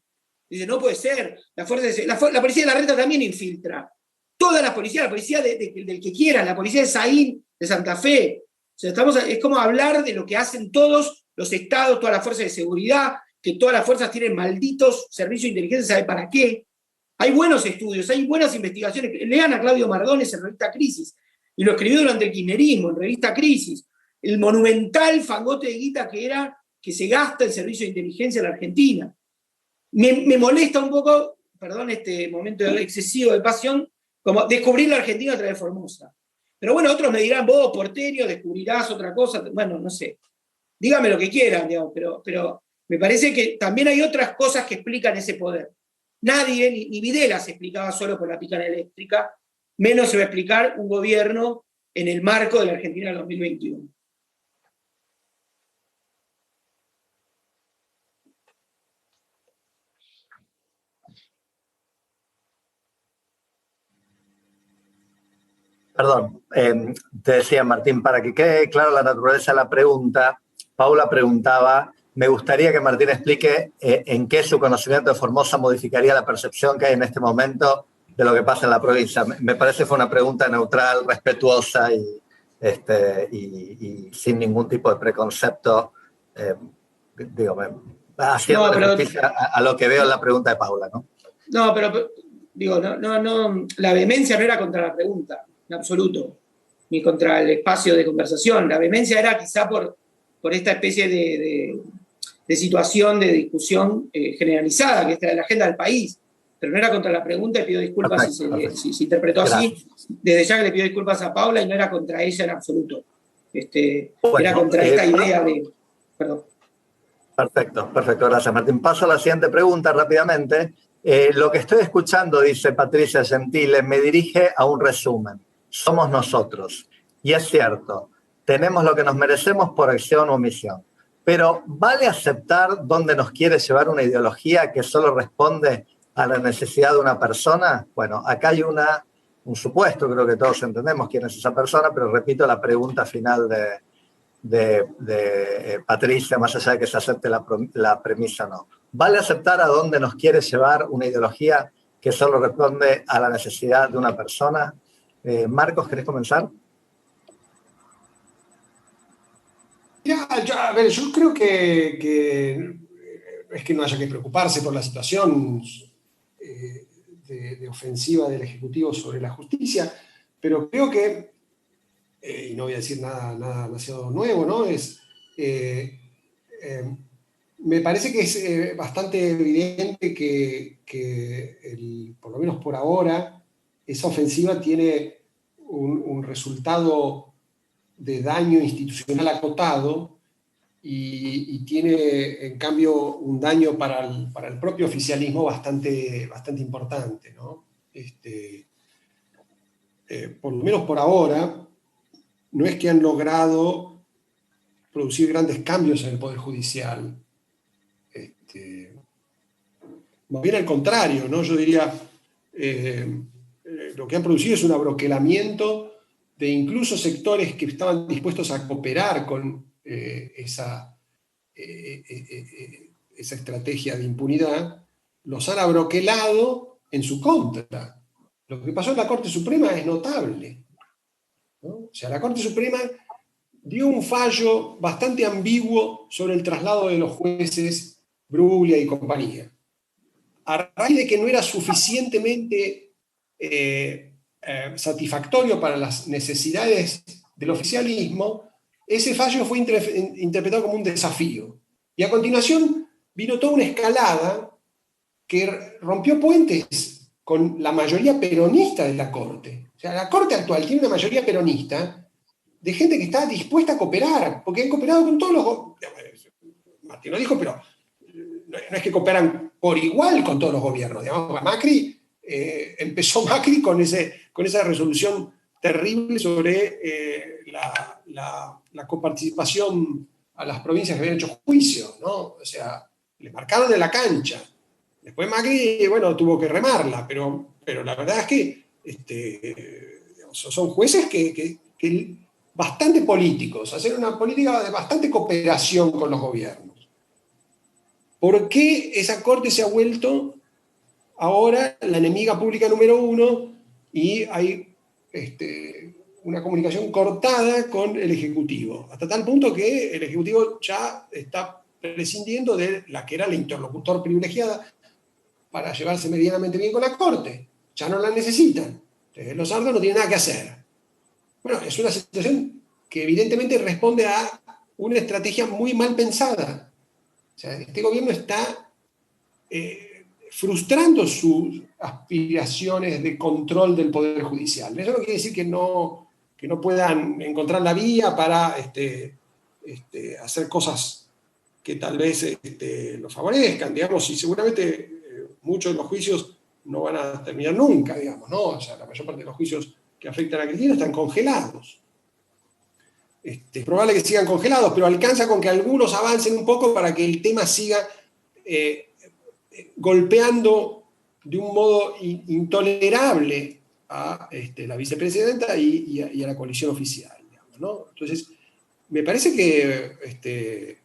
Dice, no puede ser. La policía de la Reta también infiltra. Todas las policías, la policía del que quieran, la policía de Saín, de Santa Fe. O sea, es como hablar de lo que hacen todos los estados, todas las fuerzas de seguridad, que todas las fuerzas tienen malditos servicios de inteligencia, ¿sabe para qué? Hay buenos estudios, hay buenas investigaciones. Lean a Claudio Mardones en Revista Crisis, y lo escribió durante el kirchnerismo, en Revista Crisis. El monumental fangote de guita que se gasta el servicio de inteligencia en la Argentina. Me molesta un poco, perdón este momento excesivo de pasión, como descubrir la Argentina a través de Formosa. Pero bueno, otros me dirán, vos, porteño, descubrirás otra cosa. Bueno, no sé. Dígame lo que quieran, digamos, pero me parece que también hay otras cosas que explican ese poder. Nadie, ni Videla se explicaba solo por la picana eléctrica, menos se va a explicar un gobierno en el marco de la Argentina del 2021. Perdón, te decía, Martín, para que quede clara la naturaleza de la pregunta, Paula preguntaba, me gustaría que Martín explique en qué su conocimiento de Formosa modificaría la percepción que hay en este momento de lo que pasa en la provincia. Me parece que fue una pregunta neutral, respetuosa y sin ningún tipo de preconcepto, haciendo justicia a lo que veo en la pregunta de Paula, ¿no? No, pero digo, no, la vehemencia no era contra la pregunta, en absoluto, ni contra el espacio de conversación. La vehemencia era quizá por esta especie de situación de discusión generalizada, que está en la agenda del país, pero no era contra la pregunta, y pido disculpas si se interpretó así. Desde ya que le pido disculpas a Paula y no era contra ella en absoluto. Era contra esta idea de... Perdón. Perfecto, gracias, Martín. Paso a la siguiente pregunta rápidamente. Lo que estoy escuchando, dice Patricia Gentile, me dirige a un resumen. Somos nosotros. Y es cierto, tenemos lo que nos merecemos por acción o omisión. Pero ¿vale aceptar dónde nos quiere llevar una ideología que solo responde a la necesidad de una persona? Bueno, acá hay un supuesto, creo que todos entendemos quién es esa persona, pero repito la pregunta final de Patricia, más allá de que se acepte la premisa o no. ¿Vale aceptar a dónde nos quiere llevar una ideología que solo responde a la necesidad de una persona? Marcos, ¿querés comenzar? Yo creo que es que no haya que preocuparse por la situación de ofensiva del Ejecutivo sobre la justicia, pero creo que, y no voy a decir nada demasiado nuevo, ¿no? Me parece que es bastante evidente que por lo menos por ahora, esa ofensiva tiene un resultado de daño institucional acotado y tiene, en cambio, un daño para el propio oficialismo bastante importante, ¿no? Por lo menos por ahora, no es que han logrado producir grandes cambios en el Poder Judicial. Más bien al contrario, ¿no? Yo diría, lo que han producido es un abroquelamiento de incluso sectores que estaban dispuestos a cooperar con esa estrategia de impunidad, los han abroquelado en su contra. Lo que pasó en la Corte Suprema es notable, ¿no? O sea, la Corte Suprema dio un fallo bastante ambiguo sobre el traslado de los jueces Bruglia y compañía. A raíz de que no era suficientemente satisfactorio para las necesidades del oficialismo, ese fallo fue interpretado como un desafío. Y a continuación vino toda una escalada que rompió puentes con la mayoría peronista de la Corte. O sea, la Corte actual tiene una mayoría peronista de gente que está dispuesta a cooperar, porque han cooperado con todos los... Martín lo dijo, pero no es que cooperan por igual con todos los gobiernos. Digamos, Macri, empezó Macri con esa resolución terrible sobre la coparticipación a las provincias que habían hecho juicio, ¿no? O sea, le marcaron en la cancha. Después Macri, bueno, tuvo que remarla, pero la verdad es que son jueces que bastante políticos, hacen una política de bastante cooperación con los gobiernos. ¿Por qué esa Corte se ha vuelto ahora la enemiga pública número uno y hay una comunicación cortada con el Ejecutivo? Hasta tal punto que el Ejecutivo ya está prescindiendo de la que era la interlocutor privilegiada para llevarse medianamente bien con la Corte. Ya no la necesitan. Los sardos no tienen nada que hacer. Bueno, es una situación que evidentemente responde a una estrategia muy mal pensada. O sea, este gobierno está frustrando sus aspiraciones de control del Poder Judicial. Eso no quiere decir que no puedan encontrar la vía para hacer cosas que tal vez lo favorezcan, digamos, y seguramente muchos de los juicios no van a terminar nunca, digamos, ¿no? O sea, la mayor parte de los juicios que afectan a Cristina están congelados. Es probable que sigan congelados, pero alcanza con que algunos avancen un poco para que el tema siga golpeando de un modo intolerable a la vicepresidenta y a la coalición oficial, digamos, ¿no? Entonces, me parece que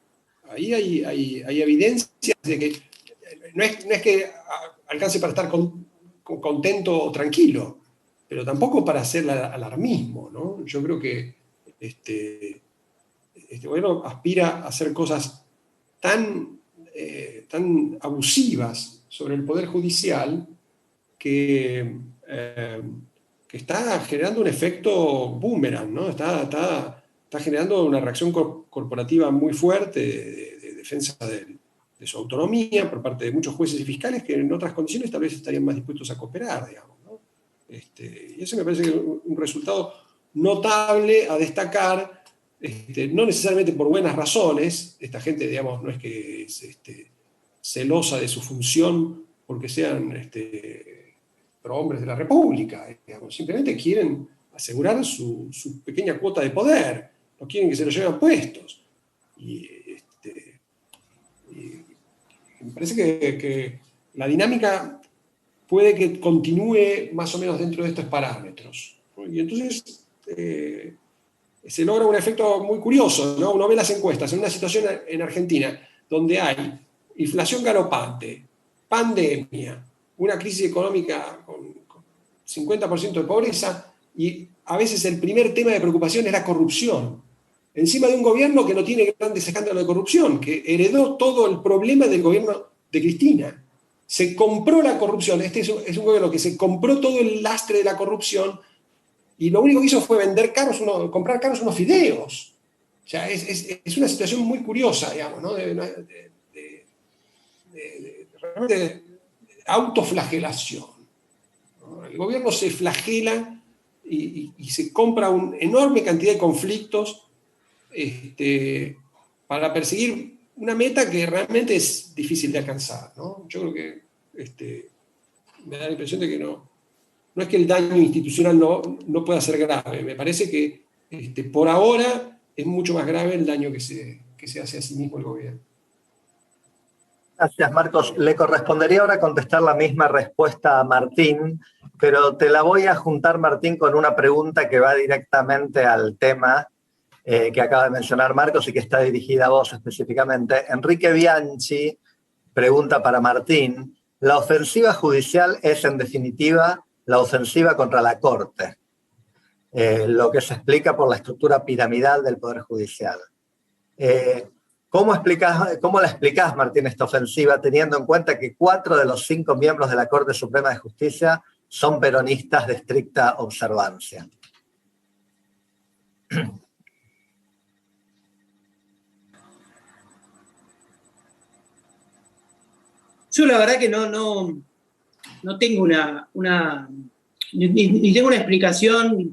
ahí hay evidencias de que no es que alcance para estar contento o tranquilo, pero tampoco para hacer alarmismo, ¿no? Yo creo que este gobierno aspira a hacer cosas tan abusivas sobre el Poder Judicial que está generando un efecto boomerang, ¿no? Está generando una reacción corporativa muy fuerte de defensa de su autonomía por parte de muchos jueces y fiscales que en otras condiciones tal vez estarían más dispuestos a cooperar, digamos, ¿no? Y eso me parece que es un resultado notable a destacar, no necesariamente por buenas razones. Esta gente, digamos, no es que es celosa de su función porque sean prohombres de la República, digamos. Simplemente quieren asegurar su pequeña cuota de poder, no quieren que se lo lleven puestos. Y me parece que la dinámica puede que continúe más o menos dentro de estos parámetros. Y entonces se logra un efecto muy curioso, ¿no? Uno ve las encuestas en una situación en Argentina donde hay inflación galopante, pandemia, una crisis económica con 50% de pobreza, y a veces el primer tema de preocupación es la corrupción. Encima de un gobierno que no tiene grandes escándalos de corrupción, que heredó todo el problema del gobierno de Cristina. Se compró la corrupción. Este es un gobierno que se compró todo el lastre de la corrupción y lo único que hizo fue comprar caros unos fideos. O sea, es una situación muy curiosa, digamos, ¿no? Realmente de autoflagelación, ¿no? El gobierno se flagela y se compra una enorme cantidad de conflictos para perseguir una meta que realmente es difícil de alcanzar, ¿no? Yo creo que me da la impresión de que no es que el daño institucional no pueda ser grave. Me parece que por ahora es mucho más grave el daño que se hace a sí mismo el gobierno. Gracias, Marcos. Le correspondería ahora contestar la misma respuesta a Martín, pero te la voy a juntar, Martín, con una pregunta que va directamente al tema que acaba de mencionar Marcos y que está dirigida a vos específicamente. Enrique Bianchi pregunta para Martín: ¿la ofensiva judicial es, en definitiva, la ofensiva contra la Corte? Lo que se explica por la estructura piramidal del Poder Judicial. ¿Cómo la explicás, Martín, esta ofensiva, teniendo en cuenta que 4 de los 5 miembros de la Corte Suprema de Justicia son peronistas de estricta observancia? Yo la verdad que no tengo ni tengo una explicación, ni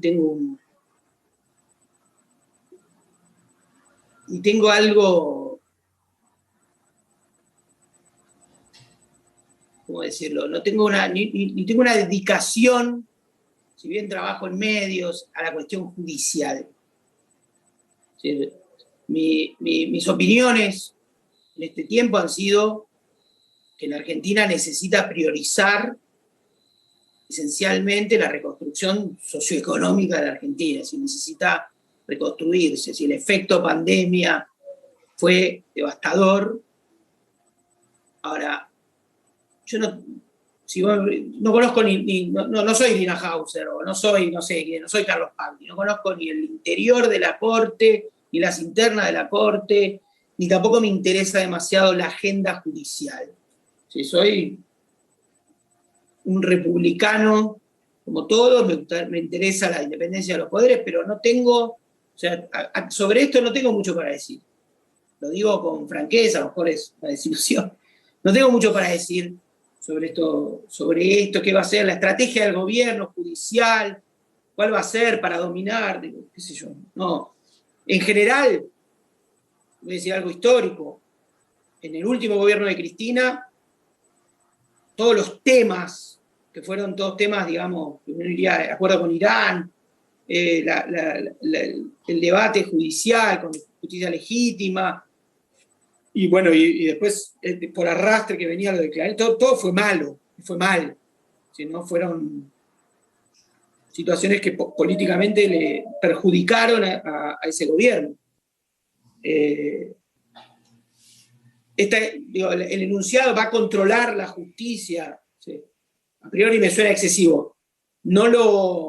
tengo algo, ¿cómo decirlo? No tengo ni tengo una dedicación, si bien trabajo en medios, a la cuestión judicial. ¿Sí? Mis opiniones en este tiempo han sido que la Argentina necesita priorizar esencialmente la reconstrucción socioeconómica de la Argentina, si necesita reconstruirse, si el efecto pandemia fue devastador. Ahora, yo no conozco no soy Lina Hauser, o no soy Carlos Pagni, no conozco ni el interior de la Corte, ni las internas de la Corte, ni tampoco me interesa demasiado la agenda judicial. Sí, soy un republicano, como todos, me interesa la independencia de los poderes, pero no tengo, sobre esto no tengo mucho para decir. Lo digo con franqueza, a lo mejor es una desilusión. No tengo mucho para decir sobre esto, qué va a ser la estrategia del gobierno judicial, cuál va a ser para dominar, qué sé yo. No. En general, voy a decir algo histórico, en el último gobierno de Cristina, todos los temas, que fueron todos temas, digamos, que uno iría de acuerdo con Irán, el debate judicial con justicia legítima, y bueno, y después por arrastre que venía lo de Clarín, todo fue malo, fue mal. ¿Sí? ¿No? Fueron situaciones que políticamente le perjudicaron a ese gobierno. El enunciado va a controlar la justicia, ¿sí? A priori me suena excesivo. No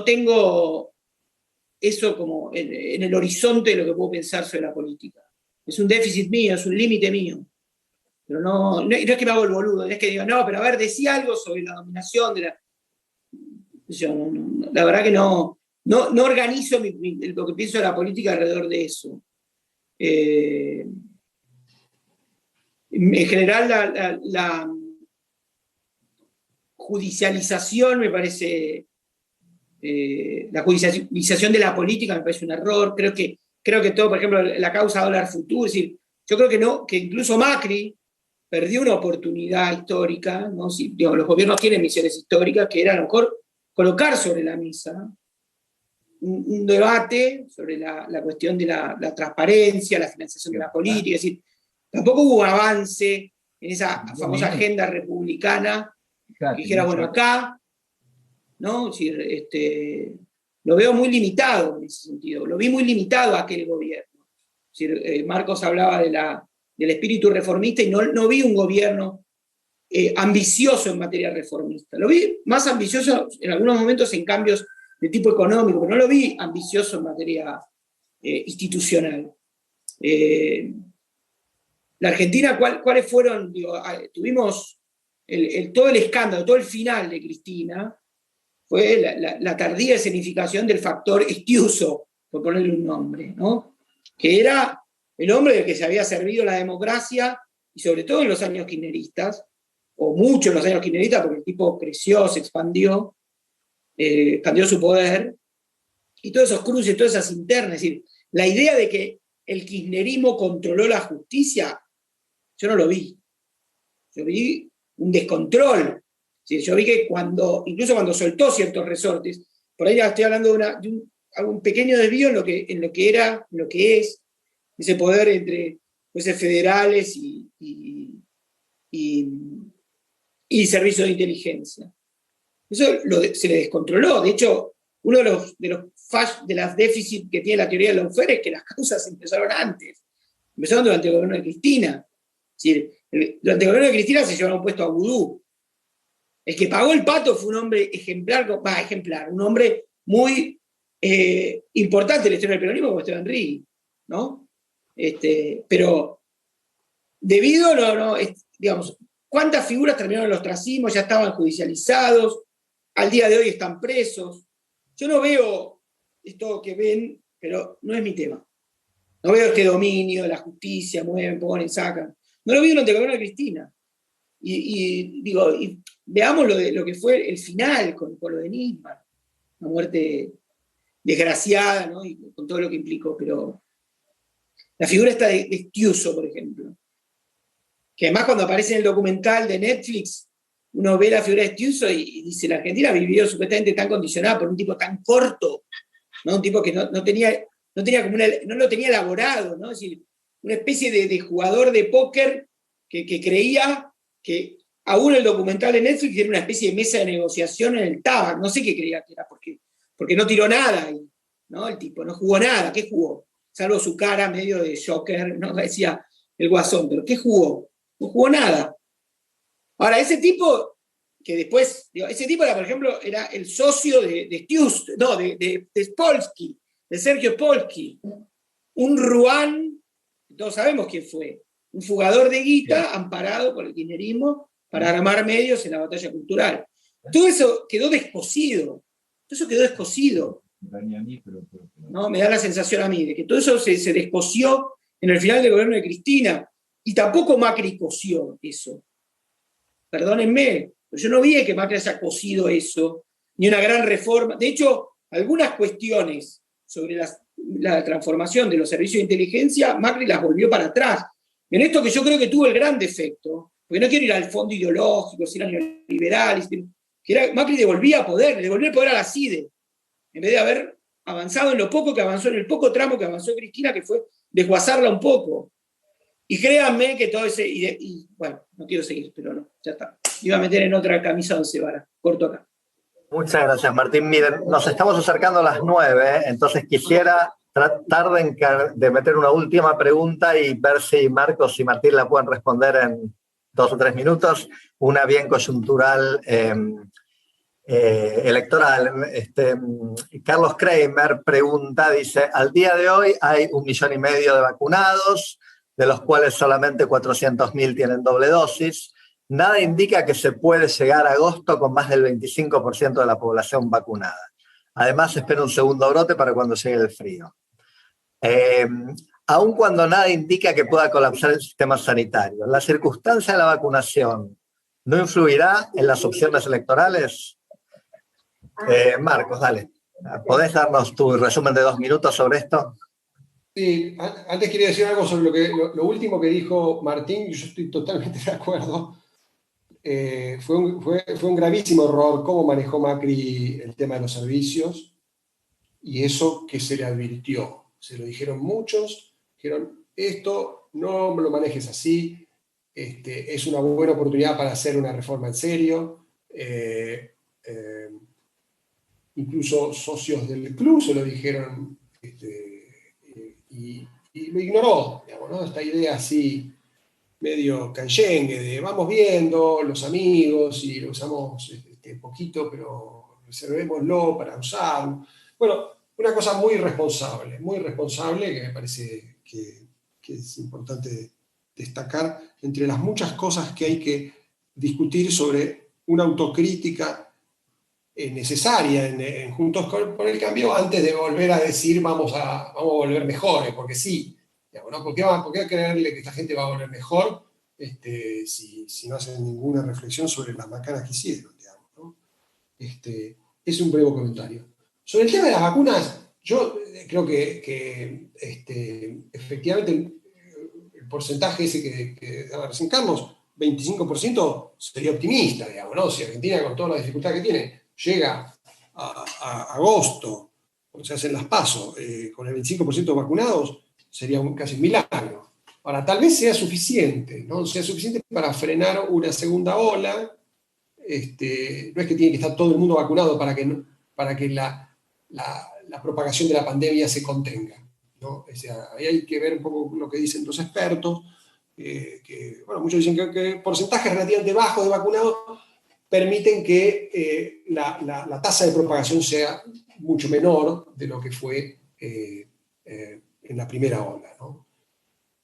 tengo eso como en el horizonte de lo que puedo pensar sobre la política. Es un déficit mío, es un límite mío. Pero no es que me hago el boludo, no es que digo, no, pero a ver, decía algo sobre la dominación de la... la verdad que no organizo lo que pienso de la política alrededor de eso. En general, la judicialización me parece, la judicialización de la política me parece un error. Creo que todo, por ejemplo, la causa dólar futuro, es decir, yo creo que incluso Macri perdió una oportunidad histórica, ¿no? Los gobiernos tienen misiones históricas, que era a lo mejor colocar sobre la mesa un debate sobre la cuestión de la transparencia, la financiación de la política, es decir, tampoco hubo avance en esa famosa agenda republicana que dijera, bueno, acá, ¿no? Es decir, lo veo muy limitado en ese sentido, lo vi muy limitado a aquel gobierno. Es decir, Marcos hablaba del espíritu reformista y no vi un gobierno ambicioso en materia reformista. Lo vi más ambicioso en algunos momentos en cambios de tipo económico, pero no lo vi ambicioso en materia institucional. La Argentina, ¿cuáles fueron? Tuvimos todo el escándalo, todo el final de Cristina, fue la tardía escenificación del factor Estiuso, por ponerle un nombre, ¿no? Que era el hombre del que se había servido la democracia, y sobre todo en los años kirchneristas, o mucho en los años kirchneristas, porque el tipo creció, se expandió su poder, y todos esos cruces, todas esas internas, es decir, la idea de que el kirchnerismo controló la justicia, yo no lo vi. Yo vi un descontrol. Sí, yo vi que incluso cuando soltó ciertos resortes, por ahí ya estoy hablando de un pequeño desvío en lo que es ese poder entre jueces federales y servicios de inteligencia. Eso se le descontroló. De hecho, uno de las déficits que tiene la teoría de Lawfare es que las causas empezaron antes. Empezaron durante el gobierno de Cristina. Es decir, durante el gobierno de Cristina se llevaron puesto a Vudú. El que pagó el pato fue un hombre un hombre muy importante en la historia del peronismo como Esteban Rigui, ¿no? Pero debido, digamos, ¿cuántas figuras terminaron en los ostracismo? Ya estaban judicializados, al día de hoy están presos. Yo no veo esto que ven, pero no es mi tema. No veo este dominio de la justicia, mueven, ponen, sacan. No lo vi durante el gobierno de Cristina. Y veamos lo que fue el final con lo de Nisman, una muerte desgraciada, ¿no? Y con todo lo que implicó, pero la figura esta de Stiuso, por ejemplo, que además cuando aparece en el documental de Netflix, uno ve la figura de Stiuso y dice, la Argentina vivió supuestamente tan condicionada por un tipo tan corto, ¿no? Un tipo que no lo tenía elaborado, ¿no? Es decir, una especie de jugador de póker que creía que aún el documental de Netflix era una especie de mesa de negociación en el Tabac, no sé qué creía que era, porque no tiró nada ahí, ¿no? El tipo no jugó nada, ¿qué jugó? Salvo su cara medio de Joker, ¿no? Decía el Guasón, pero ¿qué jugó? No jugó nada. Ahora, ese tipo, que después, ese tipo era, por ejemplo, era el socio de Polsky, de Sergio Polsky, un Ruán, todos sabemos quién fue, un fugador de guita amparado por el kirchnerismo para armar medios en la batalla cultural. Todo eso quedó descosido. ¿No? Me da la sensación a mí de que todo eso se descosió en el final del gobierno de Cristina. Y tampoco Macri cosió eso. Perdónenme, pero yo no vi que Macri haya cosido eso, ni una gran reforma. De hecho, algunas cuestiones sobre la transformación de los servicios de inteligencia, Macri las volvió para atrás. En esto que yo creo que tuvo el gran defecto, porque no quiero ir al fondo ideológico, si era neoliberal, Macri devolvía el poder a la CIDE, en vez de haber avanzado en lo poco que avanzó, en el poco tramo que avanzó Cristina, que fue desguazarla un poco. Y créanme que todo ese... bueno, no quiero seguir, pero no, ya está. Iba a meter en otra camisa 11 varas. Corto acá. Muchas gracias, Martín. Miren, nos estamos acercando a las 9, entonces quisiera tratar de meter una última pregunta y ver si Marcos y Martín la pueden responder en 2 o 3 minutos. Una bien coyuntural electoral. Carlos Kramer pregunta, dice, al día de hoy hay 1,5 millones de vacunados, de los cuales solamente 400.000 tienen doble dosis. Nada indica que se puede llegar a agosto con más del 25% de la población vacunada. Además, espera un segundo brote para cuando llegue el frío. Aun cuando nada indica que pueda colapsar el sistema sanitario, ¿la circunstancia de la vacunación no influirá en las opciones electorales? Marcos, dale. ¿Podés darnos tu resumen de 2 minutos sobre esto? Sí, antes quería decir algo sobre lo último que dijo Martín, yo estoy totalmente de acuerdo. Fue un gravísimo error cómo manejó Macri el tema de los servicios y eso que se le advirtió. Se lo dijeron muchos, dijeron, esto no lo manejes así, es una buena oportunidad para hacer una reforma en serio. Incluso socios del club se lo dijeron y lo ignoró, digamos, ¿no? Esta idea así medio canyengue de vamos viendo los amigos y lo usamos poquito, pero reservémoslo para usarlo. Bueno, una cosa muy responsable que me parece que es importante destacar entre las muchas cosas que hay que discutir sobre una autocrítica necesaria en Juntos por el Cambio antes de volver a decir vamos a volver mejores, porque sí, digamos, ¿no? ¿Por qué creerle que esta gente va a volver mejor si no hacen ninguna reflexión sobre las macanas que hicieron, digamos, ¿no? Es un breve comentario. Sobre el tema de las vacunas, yo creo que efectivamente el porcentaje ese que daba recién Carlos, 25% sería optimista, digamos, ¿no? Si Argentina, con toda la dificultad que tiene, llega a agosto, cuando se hacen las PASO, con el 25% vacunados, sería casi un milagro. Ahora, tal vez sea suficiente, ¿no? Sea suficiente para frenar una segunda ola. No es que tiene que estar todo el mundo vacunado para que la propagación de la pandemia se contenga, ¿no? O sea, ahí hay que ver un poco lo que dicen los expertos, bueno, muchos dicen que porcentajes relativamente bajos de vacunados permiten que la tasa de propagación sea mucho menor de lo que fue en la primera ola, ¿no?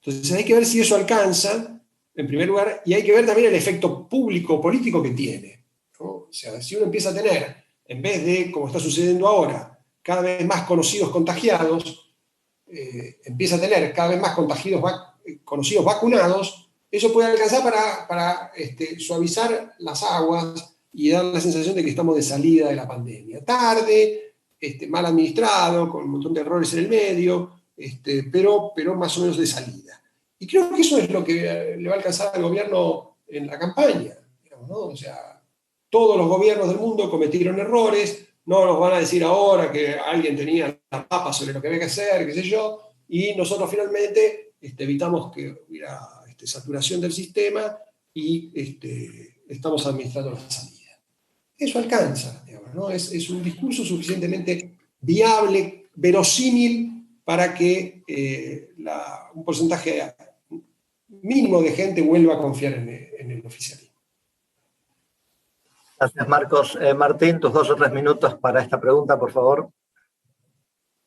Entonces hay que ver si eso alcanza, en primer lugar, y hay que ver también el efecto público-político que tiene, ¿no? O sea, si uno empieza a tener, en vez de, como está sucediendo ahora, cada vez más conocidos contagiados, empieza a tener cada vez más conocidos vacunados, eso puede alcanzar para suavizar las aguas y dar la sensación de que estamos de salida de la pandemia. Tarde, mal administrado, con un montón de errores en el medio, pero más o menos de salida. Y creo que eso es lo que le va a alcanzar al gobierno en la campaña, digamos, ¿no? O sea, todos los gobiernos del mundo cometieron errores, no nos van a decir ahora que alguien tenía la papa sobre lo que había que hacer, qué sé yo, y nosotros finalmente evitamos que hubiera saturación del sistema y estamos administrando la salida. Eso alcanza, digamos, ¿no? Es un discurso suficientemente viable, verosímil, para que un porcentaje mínimo de gente vuelva a confiar en el oficialismo. Gracias, Marcos. Martín, tus 2 o 3 minutos para esta pregunta, por favor.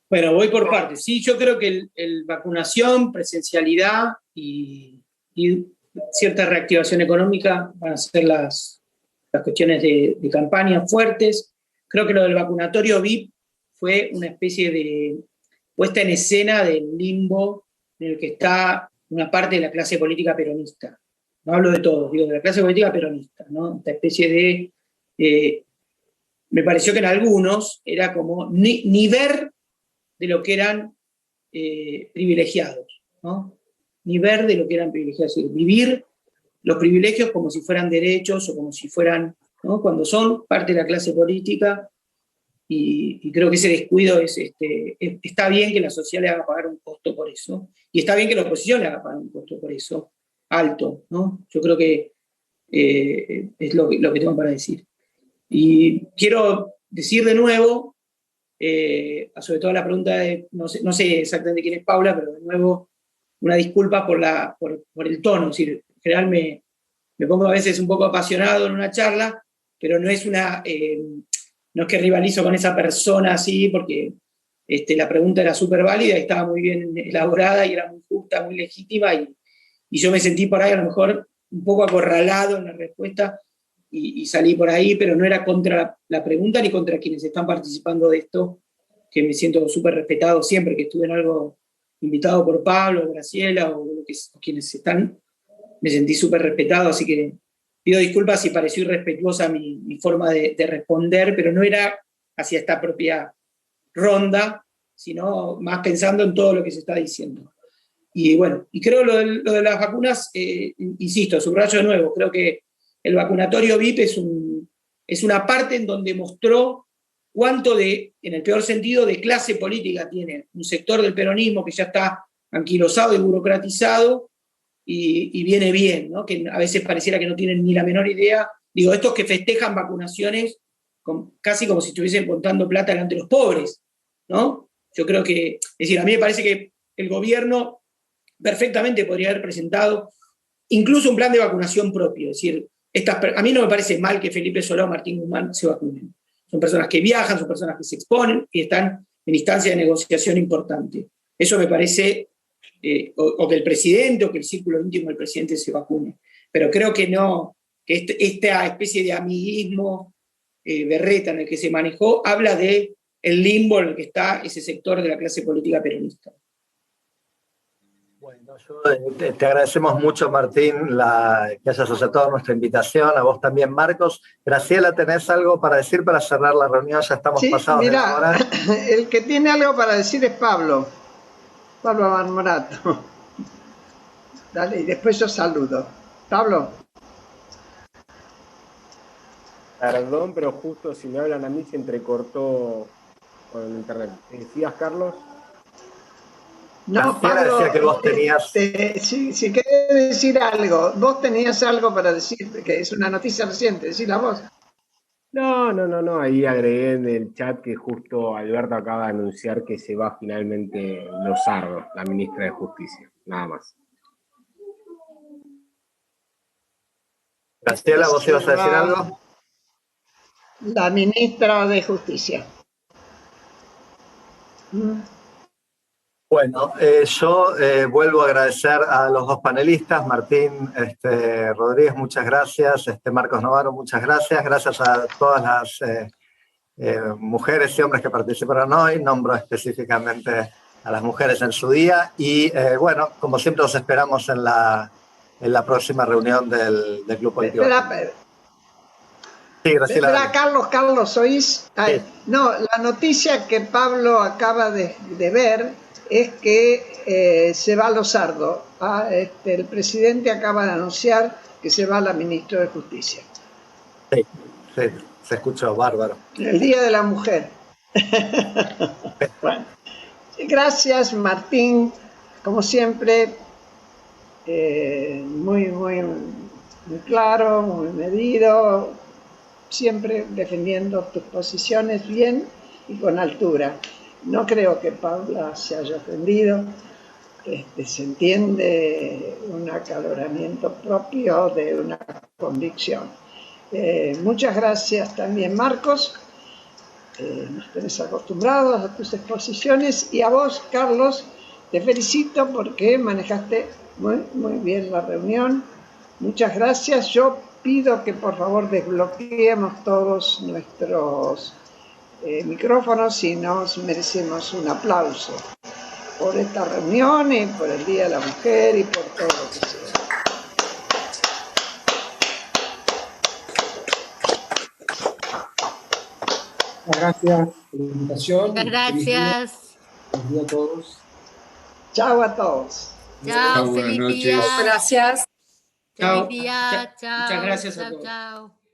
Bueno, voy por partes. Sí, yo creo que el vacunación, presencialidad y cierta reactivación económica van a ser las cuestiones de campaña fuertes. Creo que lo del vacunatorio VIP fue una especie de puesta en escena del limbo en el que está una parte de la clase política peronista. No hablo de todos, digo de la clase política peronista, ¿no? Esta especie de... me pareció que en algunos era como ni ver de lo que eran privilegiados, ¿no? Ni ver de lo que eran privilegiados, es decir, vivir los privilegios como si fueran derechos o como si fueran, ¿no? Cuando son parte de la clase política, y creo que ese descuido está bien que la sociedad le haga pagar un costo por eso, y está bien que la oposición le haga pagar un costo por eso, alto, ¿no? Yo creo que es lo que tengo para decir. Y quiero decir de nuevo, sobre todo la pregunta de, no sé exactamente quién es Paula, pero de nuevo una disculpa por el tono. Es decir, en general me pongo a veces un poco apasionado en una charla, pero no es no es que rivalizo con esa persona así, porque la pregunta era súper válida y estaba muy bien elaborada y era muy justa, muy legítima, y yo me sentí por ahí a lo mejor un poco acorralado en la respuesta y salí por ahí, pero no era contra la pregunta ni contra quienes están participando de esto, que me siento súper respetado siempre que estuve en algo invitado por Pablo, Graciela o quienes están, me sentí súper respetado, así que pido disculpas si pareció irrespetuosa mi forma de responder, pero no era hacia esta propia ronda, sino más pensando en todo lo que se está diciendo. Y bueno, y creo lo de las vacunas, insisto, subrayo de nuevo, creo que el vacunatorio VIP es una parte en donde mostró cuánto en el peor sentido, de clase política tiene un sector del peronismo que ya está anquilosado y burocratizado, y viene bien, ¿no? Que a veces pareciera que no tienen ni la menor idea. Digo, estos que festejan vacunaciones casi como si estuviesen contando plata delante de los pobres, ¿no? Yo creo que, es decir, a mí me parece que el gobierno perfectamente podría haber presentado incluso un plan de vacunación propio. Es decir, a mí no me parece mal que Felipe Solá o Martín Guzmán se vacunen. Son personas que viajan, son personas que se exponen y están en instancia de negociación importante. Eso me parece, o que el presidente o que el círculo íntimo del presidente se vacune. Pero creo que no, que esta especie de amiguismo berreta en el que se manejó habla de el limbo en el que está ese sector de la clase política peronista. Bueno, Te agradecemos mucho, Martín, que hayas aceptado nuestra invitación. A vos también, Marcos. Graciela, ¿tenés algo para decir para cerrar la reunión? Ya estamos pasados de la hora. El que tiene algo para decir es Pablo Marmorato. Dale, y después yo saludo. Pablo. Perdón, pero justo si me hablan a mí se entrecortó con el internet. ¿Decías, Carlos? No, Pablo, decía que vos tenías... si querés decir algo, vos tenías algo para decir, que es una noticia reciente, decila vos. No, ahí agregué en el chat que justo Alberto acaba de anunciar que se va finalmente Lozardo, la ministra de Justicia, nada más. Graciela, ¿vos ibas a decir algo? La ministra de Justicia. Bueno, yo vuelvo a agradecer a los dos panelistas, Martín Rodríguez, muchas gracias, Marcos Novaro, muchas gracias, gracias a todas las mujeres y hombres que participaron hoy, nombro específicamente a las mujeres en su día y bueno, como siempre los esperamos en la próxima reunión del Club Político. Sí, Graciela. Carlos, ¿oís? Sí. No, la noticia que Pablo acaba de ver es que se va Lozardo. El presidente acaba de anunciar que se va la ministra de Justicia. Sí, se escuchó, bárbaro. El Día de la Mujer. Bueno, gracias, Martín, como siempre, muy claro, muy medido, siempre defendiendo tus posiciones bien y con altura. No creo que Paula se haya ofendido, se entiende un acaloramiento propio de una convicción. Muchas gracias también, Marcos, nos tenés acostumbrados a tus exposiciones, y a vos, Carlos, te felicito porque manejaste muy bien la reunión. Muchas gracias. Yo pido que por favor desbloqueemos todos nuestros micrófonos y nos merecemos un aplauso por esta reunión y por el Día de la Mujer y por todo lo que sea. Gracias por la invitación. Muchas gracias. Feliz día a todos. Chao a todos. Chao, feliz día. Gracias. Feliz día, chao. Muchas gracias a Chao, todos. chao.